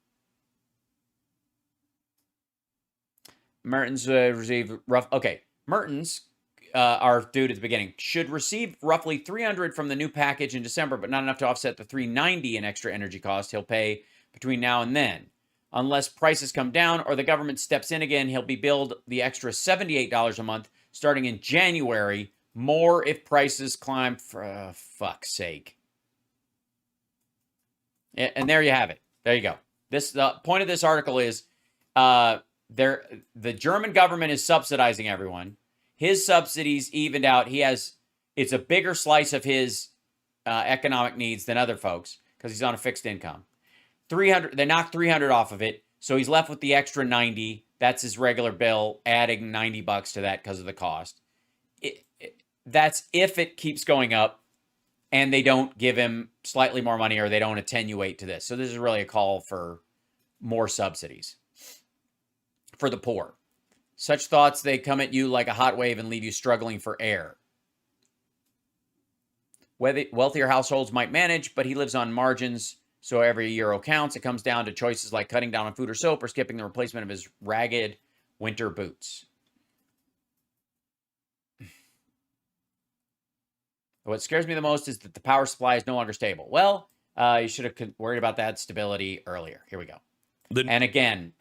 Mertens received rough. Okay, Mertens our dude at the beginning, should receive roughly 300 from the new package in December, but not enough to offset the 390 in extra energy costs he'll pay between now and then. Unless prices come down or the government steps in again, he'll be billed the extra $78 a month starting in January. More if prices climb, for fuck's sake. And there you have it. There you go. The point of this article is the German government is subsidizing everyone. His subsidies evened out. It's a bigger slice of his economic needs than other folks because he's on a fixed income. 300, they knocked 300 off of it, so he's left with the extra 90. That's his regular bill, adding $90 to that because of the cost. That's if it keeps going up and they don't give him slightly more money or they don't attenuate to this. So this is really a call for more subsidies for the poor. Such thoughts, they come at you like a hot wave and leave you struggling for air. Wealthier households might manage, but he lives on margins, so every euro counts. It comes down to choices like cutting down on food or soap or skipping the replacement of his ragged winter boots. What scares me the most is that the power supply is no longer stable. Well, you should have worried about that stability earlier. Here we go. And again,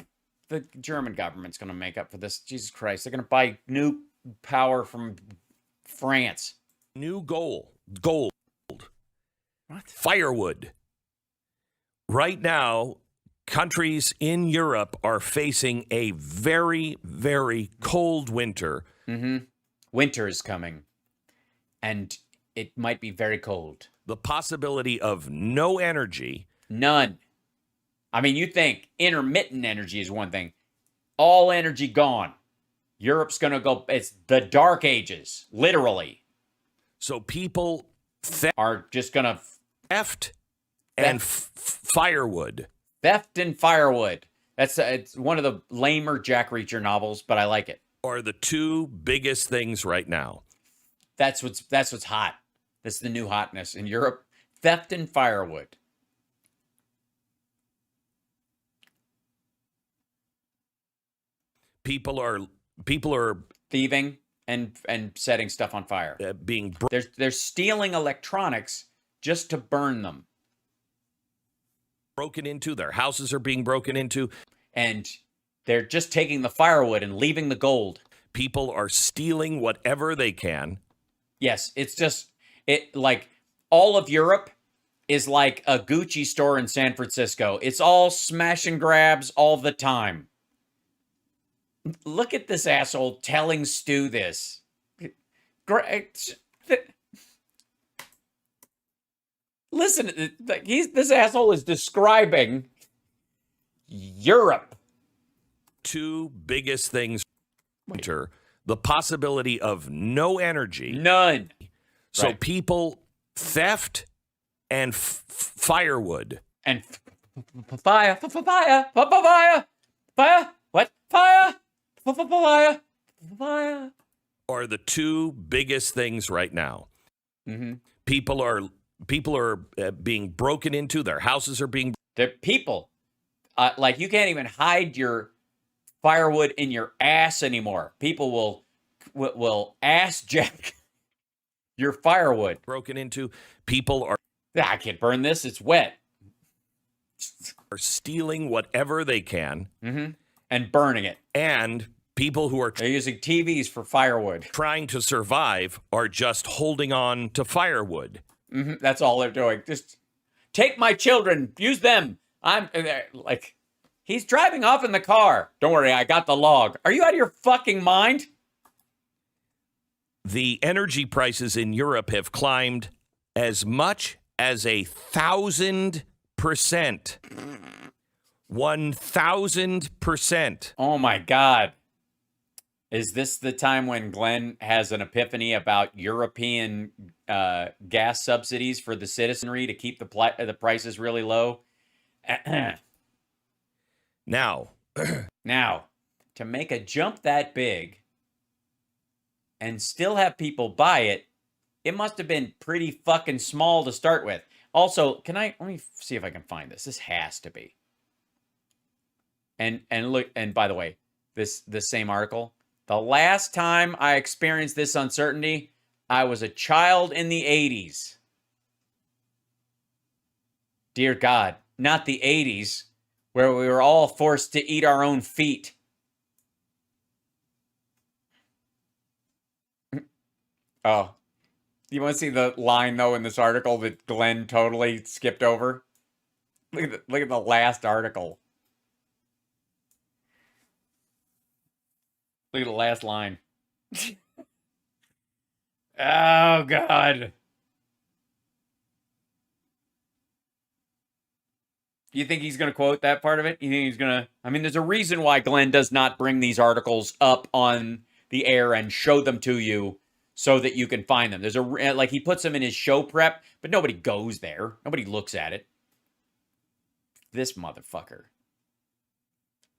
the German government's going to make up for this. Jesus Christ. They're going to buy new power from France. New gold. What? Firewood. Right now, countries in Europe are facing a very, very cold winter. Mm-hmm. Winter is coming. And it might be very cold. The possibility of no energy. None. I mean, you think intermittent energy is one thing. All energy gone. Europe's going to go, it's the dark ages, literally. So people are just going to theft and firewood. Theft and firewood. It's one of the lamer Jack Reacher novels, but I like it. Are the two biggest things right now. That's what's hot. That's the new hotness in Europe. Theft and firewood. People are thieving and setting stuff on fire. They're stealing electronics just to burn them. Broken into. Their houses are being broken into. And they're just taking the firewood and leaving the gold. People are stealing whatever they can. Yes, like all of Europe is like a Gucci store in San Francisco. It's all smash and grabs all the time. Look at this asshole telling Stu this. Listen, this asshole is describing Europe. Two biggest things. Winter, the possibility of no energy. None. So people theft and firewood. And fire. What? Fire. Are the two biggest things right now. Mm-hmm. People are being broken into. Their houses are being. They're people. Like you can't even hide your firewood in your ass anymore. People will ass jack your firewood. Broken into. People are. I can't burn this. It's wet. Are stealing whatever they can. Mm-hmm. And burning it. And people who are they're using TVs for firewood. Trying to survive are just holding on to firewood. Mm-hmm. That's all they're doing. Just take my children. Use them. I'm like, he's driving off in the car. Don't worry, I got the log. Are you out of your fucking mind? The energy prices in Europe have climbed as much as 1,000%. 1,000%. Oh my God. Is this the time when Glenn has an epiphany about European gas subsidies for the citizenry to keep the prices really low? Now, to make a jump that big and still have people buy it, it must have been pretty fucking small to start with. Also, let me see if I can find this. This has to be. And look, and by the way, this same article, The last time I experienced this uncertainty, I was a child in the 80s. Dear God, not the 80s, where we were all forced to eat our own feet. Oh, you want to see the line, though, in this article that Glenn totally skipped over? Look at the last article. Look at the last line. Oh, God. Do you think he's going to quote that part of it? You think he's going to? I mean, there's a reason why Glenn does not bring these articles up on the air and show them to you so that you can find them. There's like he puts them in his show prep, but nobody goes there. Nobody looks at it. This motherfucker.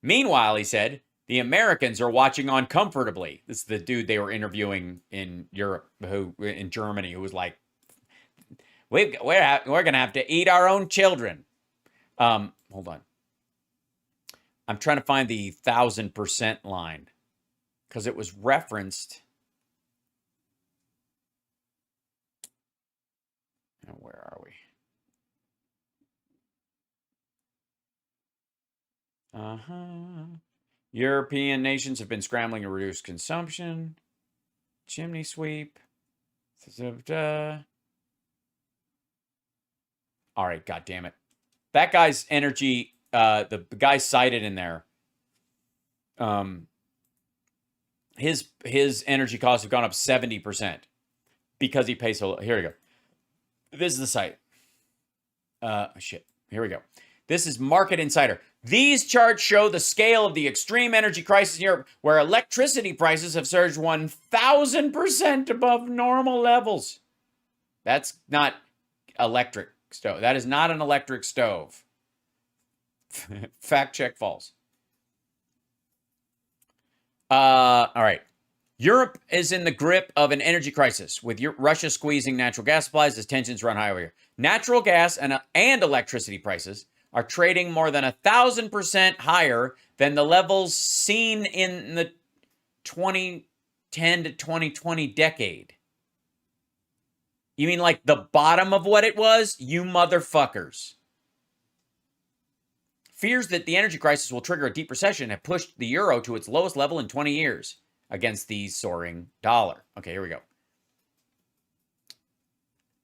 Meanwhile, he said, the Americans are watching on comfortably. This is the dude they were interviewing in Europe, in Germany, who was like, we're going to have to eat our own children. Hold on. I'm trying to find the 1,000% line because it was referenced. Where are we? European nations have been scrambling to reduce consumption. Chimney sweep. All right, God damn it. That guy's energy, the guy cited in there, his energy costs have gone up 70% because he pays so low. Here we go. This is the site. Shit. Here we go. This is Market Insider. These charts show the scale of the extreme energy crisis in Europe, where electricity prices have surged 1,000% above normal levels. That's not electric stove. That is not an electric stove. Fact check false. All right. Europe is in the grip of an energy crisis, with Russia squeezing natural gas supplies as tensions run high over here. Natural gas and electricity prices are trading more than 1,000% higher than the levels seen in the 2010 to 2020 decade. You mean like the bottom of what it was? You motherfuckers. Fears that the energy crisis will trigger a deep recession have pushed the euro to its lowest level in 20 years against the soaring dollar. Okay, here we go.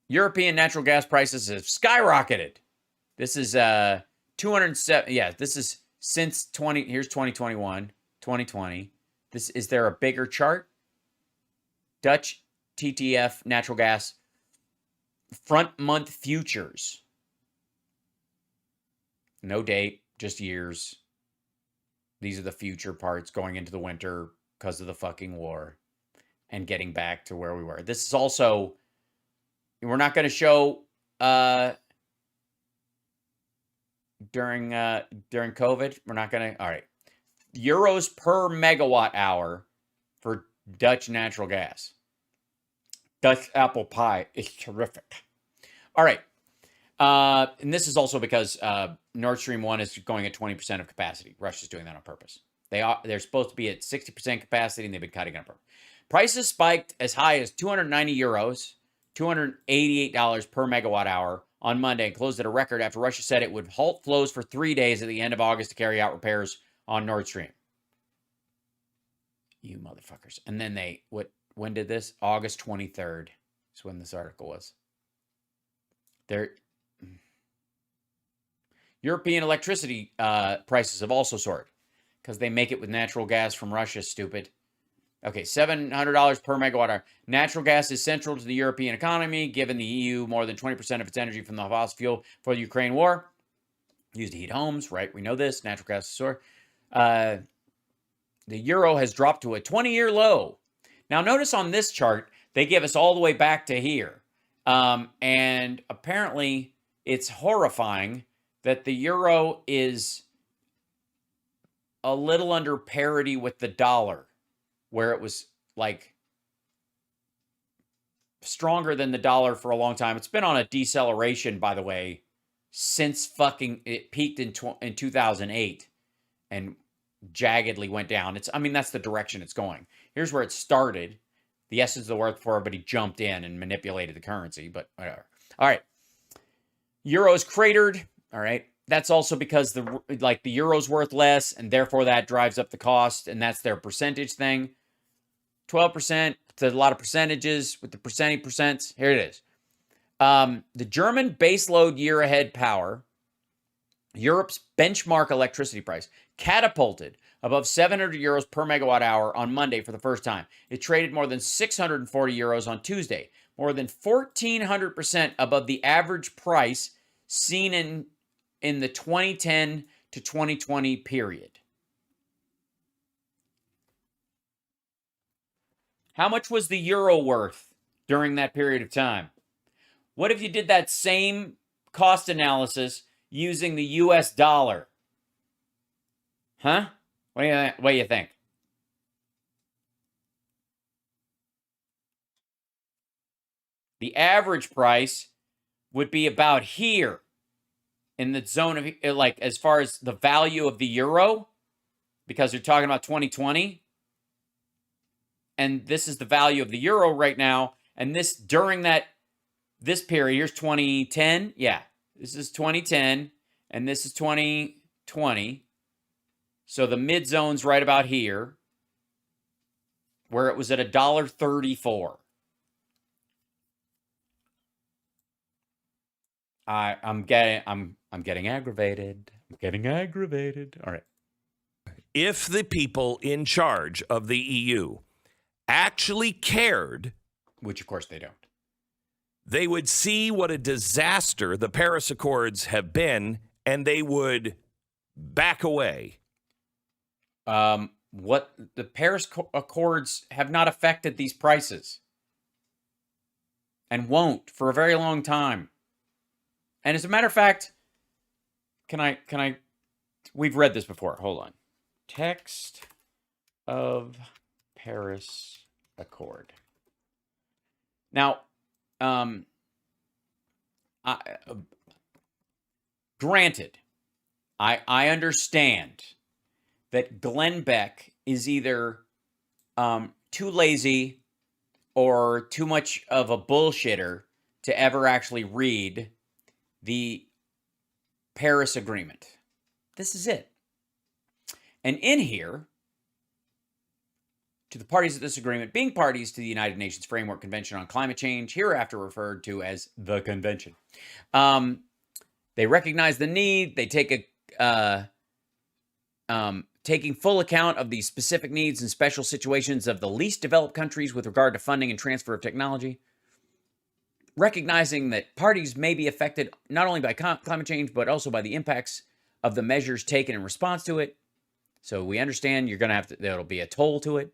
European natural gas prices have skyrocketed. This is 207. Yeah, this is since 20. Here's 2021, 2020. Is there a bigger chart? Dutch TTF natural gas front month futures. No date, just years. These are the future parts going into the winter because of the fucking war and getting back to where we were. This is also, we're not going to show during COVID. We're not going to. All right. Euros per megawatt hour for Dutch natural gas. Dutch apple pie is terrific. All right. And this is also because Nord Stream 1 is going at 20% of capacity. Russia's doing that on purpose. They're supposed to be at 60% capacity, and they've been cutting it on purpose. Prices spiked as high as 290 euros, $288 per megawatt hour on Monday, and closed at a record after Russia said it would halt flows for 3 days at the end of August to carry out repairs on Nord Stream. You motherfuckers. And then when did this? August 23rd is when this article was. European electricity prices have also soared because they make it with natural gas from Russia, stupid. Okay, $700 per megawatt hour. Natural gas is central to the European economy, given the EU more than 20% of its energy from the fossil fuel for the Ukraine war. Used to heat homes, right? We know this. Natural gas is soar. The euro has dropped to a 20-year low. Now, notice on this chart, they give us all the way back to here. And apparently, it's horrifying that the euro is a little under parity with the dollar, where it was like stronger than the dollar for a long time. It's been on a deceleration, by the way, since fucking it peaked in 2008 and jaggedly went down. I mean, that's the direction it's going. Here's where it started. The essence of the word before everybody jumped in and manipulated the currency, but whatever. All right. Euro's cratered. All right. That's also because the euro's worth less, and therefore that drives up the cost, and that's their percentage thing. 12%. It's a lot of percentages with the percents. Here it is. The German baseload year-ahead power, Europe's benchmark electricity price, catapulted above 700 euros per megawatt hour on Monday for the first time. It traded more than 640 euros on Tuesday, more than 1,400% above the average price seen in the 2010 to 2020 period. How much was the euro worth during that period of time? What if you did that same cost analysis using the US dollar? Huh? What do you think? The average price would be about here in the zone of, like, as far as the value of the euro, because you're talking about 2020. And this is the value of the euro right now. And this during this period, here's 2010. Yeah, this is 2010. And this is 2020. So the mid zone's right about here, where it was at $1.34. I'm getting aggravated. I'm getting aggravated. All right. If the people in charge of the EU actually cared, Which of course they don't. they would see what a disaster the Paris Accords have been, and they would back away. What the Paris Accords have not affected these prices, and won't for a very long time. And as a matter of fact, can I? We've read this before. Hold on. Text of Paris Accord. Now, granted, I understand that Glenn Beck is either too lazy or too much of a bullshitter to ever actually read the Paris Agreement. This is it. And in here, to the parties of this agreement, being parties to the United Nations Framework Convention on Climate Change, hereafter referred to as the Convention, they recognize the need. They take taking full account of the specific needs and special situations of the least developed countries with regard to funding and transfer of technology. Recognizing that parties may be affected not only by climate change, but also by the impacts of the measures taken in response to it. So we understand you're going to have to, there'll be a toll to it.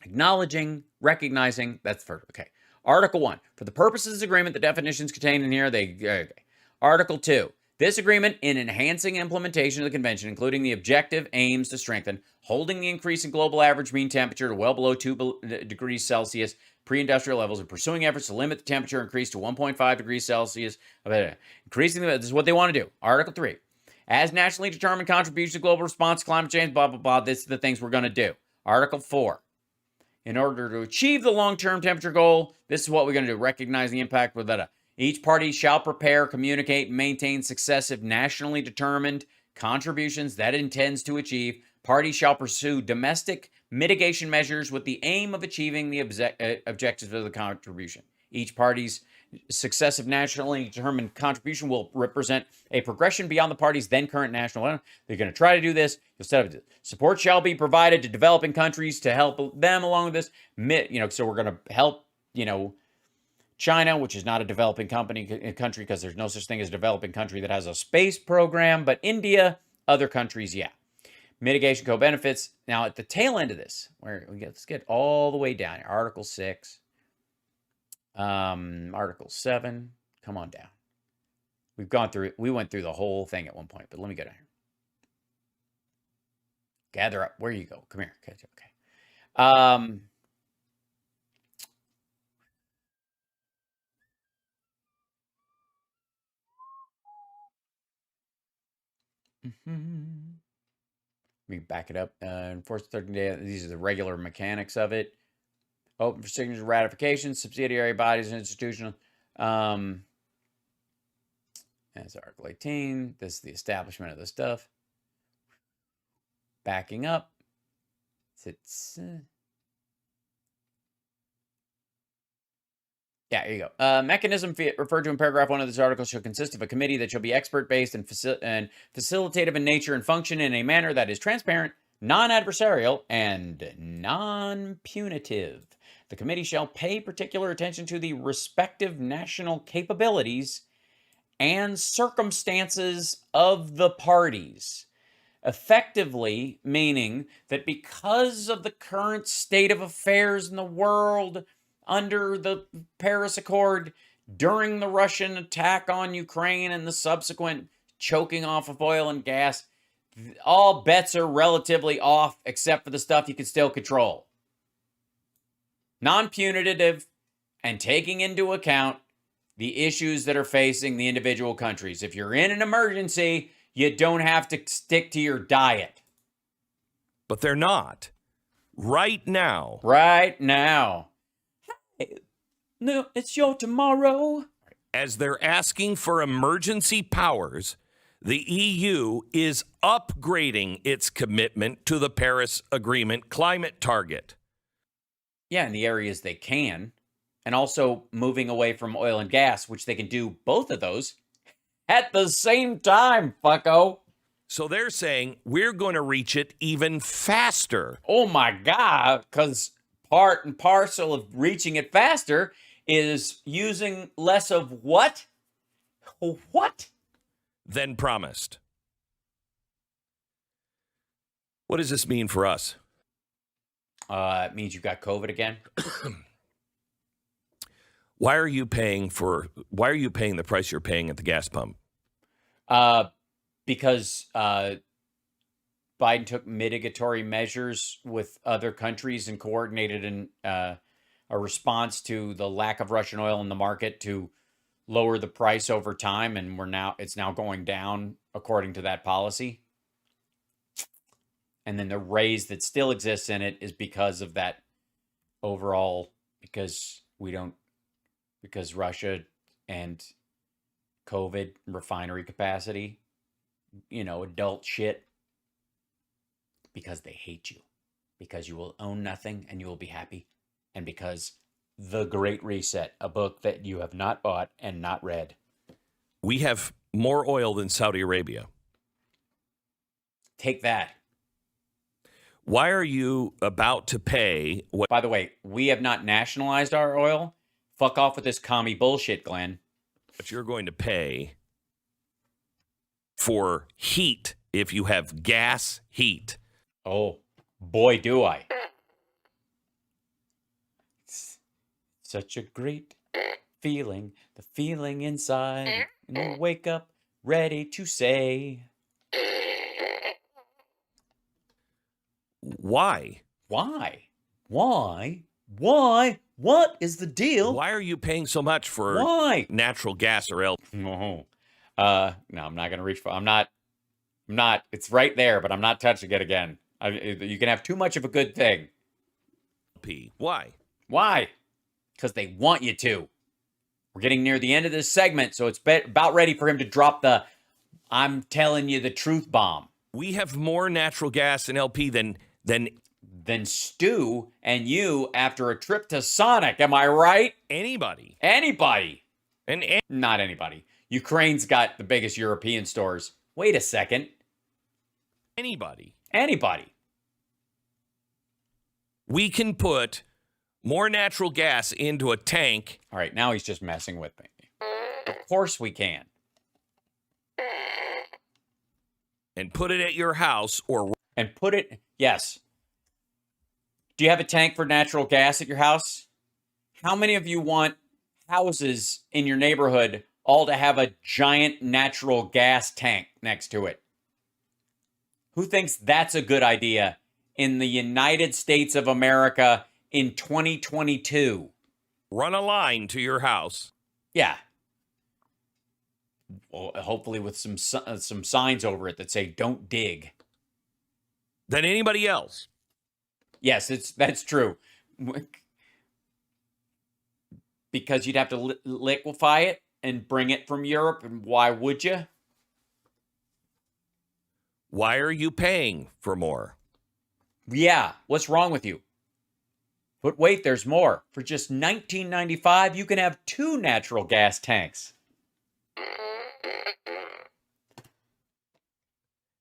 Acknowledging, recognizing, that's first. Okay. Article 1. For the purposes of this agreement, the definitions contained in here, okay. Article 2. This agreement, in enhancing implementation of the convention, including the objective aims to strengthen holding the increase in global average mean temperature to well below 2 degrees Celsius pre-industrial levels, and pursuing efforts to limit the temperature increase to 1.5 degrees Celsius. Increasing this is what they want to do. Article 3. As nationally determined contributions to global response to climate change, blah, blah, blah. This is the things we're going to do. Article 4. In order to achieve the long-term temperature goal, this is what we're going to do. Recognize the impact with that. Each party shall prepare, communicate, and maintain successive nationally determined contributions that it intends to achieve. Parties shall pursue domestic mitigation measures with the aim of achieving the objectives of the contribution. Each party's successive nationally determined contribution will represent a progression beyond the party's then current national. They're going to try to do this. You'll set up support shall be provided to developing countries to help them along with this. So we're going to help, China, which is not a developing country because there's no such thing as a developing country that has a space program, but India, other countries, yeah. Mitigation co-benefits. Now, at the tail end of this, let's get all the way down here. Article 6. Article 7. Come on down. We went through the whole thing at one point, but let me go down here. Gather up. Where you go? Come here. Okay. Let me back it up. Enforce 30 days. These are the regular mechanics of it. Open for signature ratification, subsidiary bodies and institutional. That's Article 18. This is the establishment of the stuff. Backing up. It's yeah, here you go. Mechanism referred to in paragraph 1 of this article shall consist of a committee that shall be expert-based and facilitative in nature and function in a manner that is transparent, non-adversarial, and non-punitive. The committee shall pay particular attention to the respective national capabilities and circumstances of the parties. Effectively meaning that because of the current state of affairs in the world under the Paris Accord, during the Russian attack on Ukraine and the subsequent choking off of oil and gas, all bets are relatively off except for the stuff you can still control. Non-punitive and taking into account the issues that are facing the individual countries. If you're in an emergency, you don't have to stick to your diet. But they're not. Right now. Right now. Hey, no, it's your tomorrow. As they're asking for emergency powers, the EU is upgrading its commitment to the Paris Agreement climate target. Yeah, in the areas they can. And also moving away from oil and gas, which they can do both of those at the same time, fucko. So they're saying we're going to reach it even faster. Oh my God, because part and parcel of reaching it faster is using less of what? What? Than promised. What does this mean for us? It means you've got COVID again. Why are you paying the price you're paying at the gas pump? Because Biden took mitigatory measures with other countries and coordinated a response to the lack of Russian oil in the market to lower the price over time, and it's now going down according to that policy. And then the raise that still exists in it is because of that overall, because Russia and COVID refinery capacity, adult shit, because they hate you, because you will own nothing and you will be happy, and because The Great Reset, a book that you have not bought and not read. We have more oil than Saudi Arabia. Take that. Why are you about to pay what? By the way, we have not nationalized our oil. Fuck off with this commie bullshit, Glenn. But you're going to pay for heat if you have gas heat. Oh, boy, do I. It's such a great feeling, the feeling inside, and you wake up ready to say. Why? Why? What is the deal? Why are you paying so much for natural gas or LP? No, I'm not going to reach for. I'm not. It's right there, but I'm not touching it again. You can have too much of a good thing. Why? Why? Because they want you to. We're getting near the end of this segment, so it's about ready for him to drop the "I'm telling you the truth" bomb. We have more natural gas and LP than Stu and you after a trip to Sonic. Am I right? Anybody. Not anybody. Ukraine's got the biggest European stores. Wait a second. Anybody. We can put more natural gas into a tank. All right, now he's just messing with me. Of course we can. And put it at your house yes. Do you have a tank for natural gas at your house? How many of you want houses in your neighborhood all to have a giant natural gas tank next to it? Who thinks that's a good idea in the United States of America in 2022? Run a line to your house. Yeah. Well, hopefully with some signs over it that say "Don't dig." than anybody else. Yes, that's true. Because you'd have to liquefy it and bring it from Europe, and why would you? Why are you paying for more? Yeah, what's wrong with you? But wait, there's more. For just $19.95, you can have 2 natural gas tanks.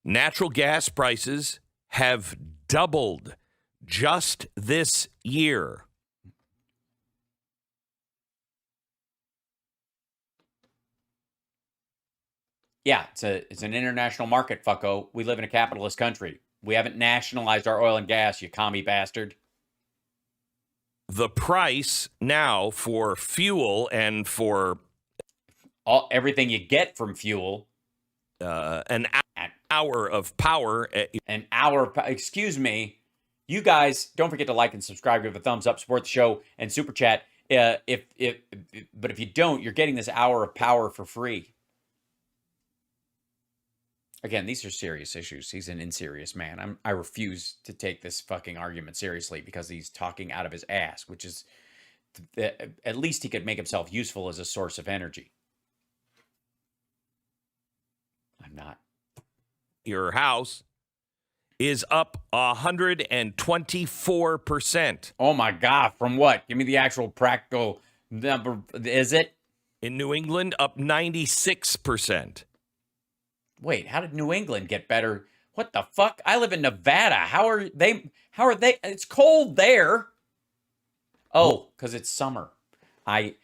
Natural gas prices have doubled just this year. Yeah, it's an international market, fucko. We live in a capitalist country. We haven't nationalized our oil and gas, you commie bastard. The price now for fuel and for everything you get from fuel, an hour of power. Excuse me. You guys, don't forget to like and subscribe, give a thumbs up, support the show, and super chat. But if you don't, you're getting this hour of power for free. Again, these are serious issues. He's an inserious man. I refuse to take this fucking argument seriously because he's talking out of his ass, which is, at least he could make himself useful as a source of energy. I'm not. Your house is up 124%. Oh my God, from what? Give me the actual practical number. Is it? In New England, up 96%. Wait, how did New England get better? What the fuck? I live in Nevada. How are they? It's cold there. Oh, because it's summer. I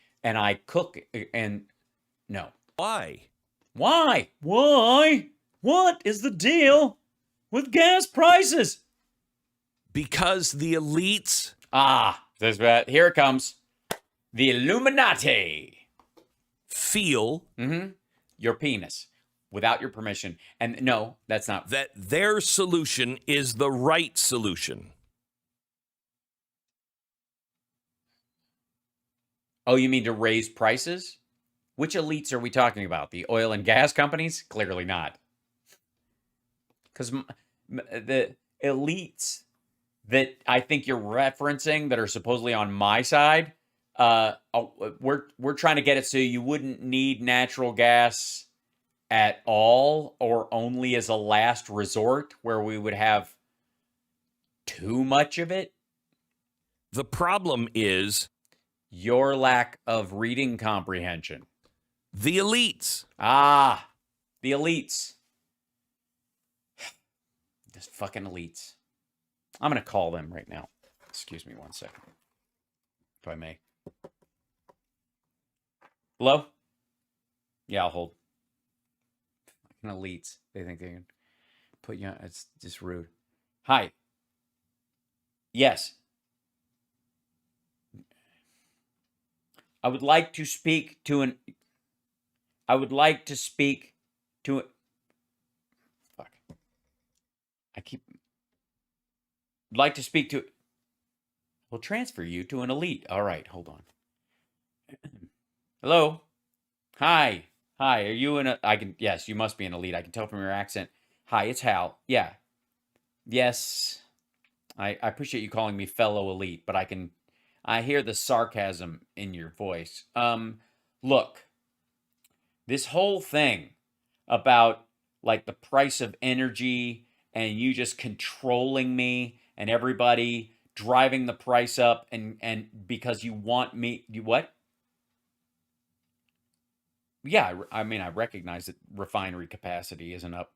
cook and no. Why? Why? What is the deal with gas prices? Because the elites. Here it comes. The Illuminati. Feel. Your penis. Without your permission. And no, that's not. That their solution is the right solution. Oh, you mean to raise prices? Which elites are we talking about? The oil and gas companies? Clearly not. Because the elites that I think you're referencing that are supposedly on my side, we're trying to get it so you wouldn't need natural gas at all, or only as a last resort where we would have too much of it. The problem is your lack of reading comprehension. The elites. The elites. These fucking elites. I'm going to call them right now. Excuse me 1 second. If I may. Hello? Yeah, I'll hold. Elites. They think they can put you on. It's just rude. Hi. Yes. I would like to speak to an. Fuck. Like to speak to. We'll transfer you to an elite. All right, hold on. Hello. Hi. Are you yes, you must be an elite. I can tell from your accent. Hi, it's Hal. Yeah. Yes. I appreciate you calling me fellow elite, but I hear the sarcasm in your voice. Look, this whole thing about like the price of energy and you just controlling me and everybody driving the price up and because you want me, what? Yeah, I mean, I recognize that refinery capacity isn't up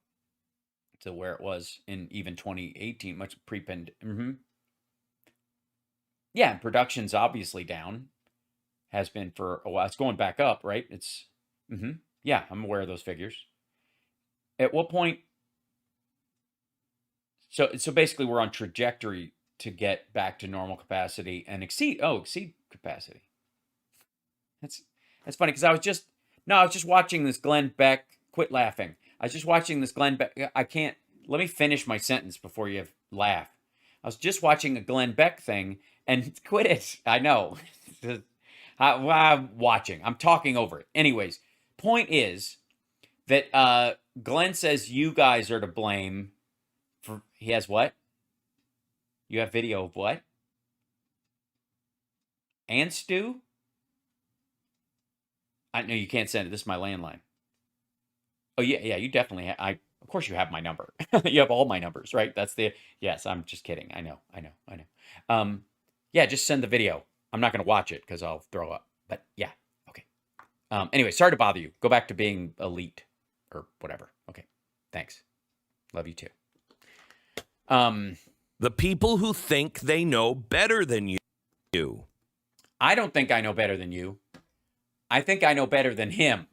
to where it was in even 2018, much pre-pandemic. Yeah, and production's obviously down. Has been for a while. It's going back up, right? It's, yeah, I'm aware of those figures. At what point? So basically, we're on trajectory to get back to normal capacity and exceed capacity. That's funny because I was just watching this Glenn Beck. Quit laughing. I was just watching this Glenn Beck. I can't. Let me finish my sentence before you laugh. I was just watching a Glenn Beck thing and quit it. I know. I'm watching. I'm talking over it. Anyways, point is that Glenn says you guys are to blame He has what? You have video of what? And Stu? I know you can't send it. This is my landline. Oh yeah, you definitely have. Of course you have my number. You have all my numbers, right? Yes, I'm just kidding. I know. Yeah, just send the video. I'm not going to watch it because I'll throw up. But yeah, okay. Anyway, sorry to bother you. Go back to being elite or whatever. Okay, thanks. Love you too. The people who think they know better than you. I don't think I know better than you. I think I know better than him.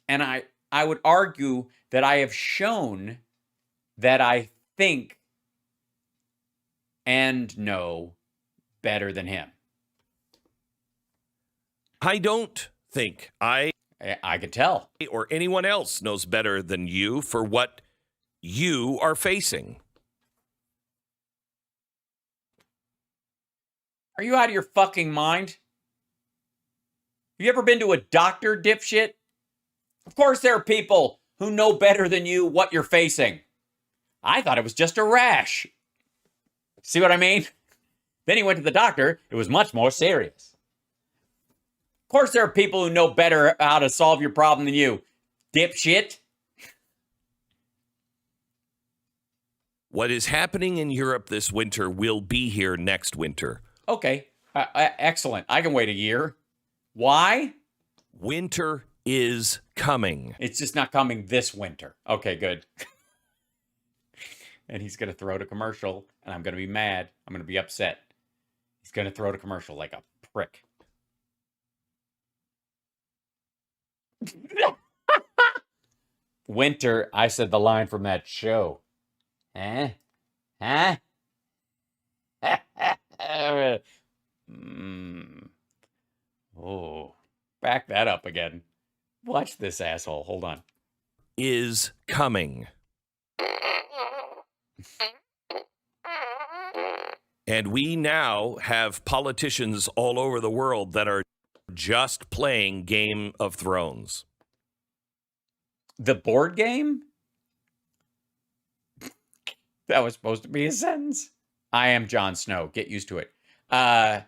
And I would argue that I have shown that I think and know better than him. I don't think I could tell. Or anyone else knows better than you for what you are facing. Are you out of your fucking mind? Have you ever been to a doctor, dipshit? Of course there are people who know better than you what you're facing. I thought it was just a rash. See what I mean? Then he went to the doctor. It was much more serious. Of course there are people who know better how to solve your problem than you, dipshit. What is happening in Europe this winter will be here next winter. Okay, excellent. I can wait a year. Why? Winter is coming. It's just not coming this winter. Okay, good. And he's going to throw to commercial, and I'm going to be mad. I'm going to be upset. He's going to throw to commercial like a prick. Winter, I said the line from that show. Huh? Oh, back that up again. Watch this asshole. Hold on. Is coming. And we now have politicians all over the world that are just playing Game of Thrones. The board game? That was supposed to be a sentence. I am Jon Snow. Get used to it. That's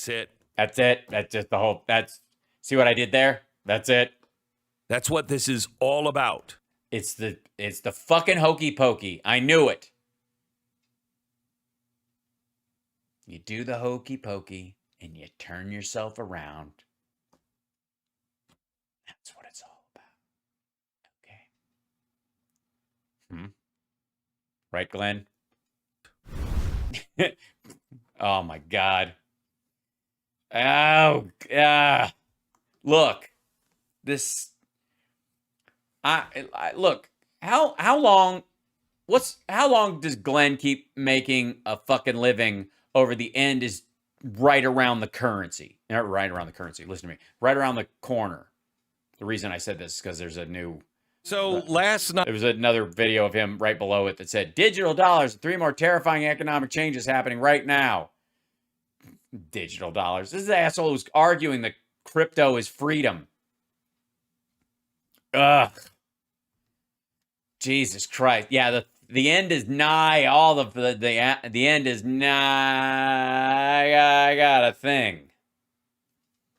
it. That's it. That's just the whole. See what I did there? That's it. That's what this is all about. It's the fucking hokey pokey. I knew it. You do the hokey pokey and you turn yourself around. That's what it's all about. Okay. Right, Glenn? Oh my God. Oh, look. This look, how long does Glenn keep making a fucking living over the end is right around the currency? Not right around the currency. Listen to me. Right around the corner. The reason I said this is because there's a new. So last night there was another video of him right below it that said digital dollars, 3 more terrifying economic changes happening right now. Digital dollars. This is the asshole who's arguing that crypto is freedom. Ugh. Jesus Christ. Yeah, the end is nigh. All of the end is nigh. I got a thing.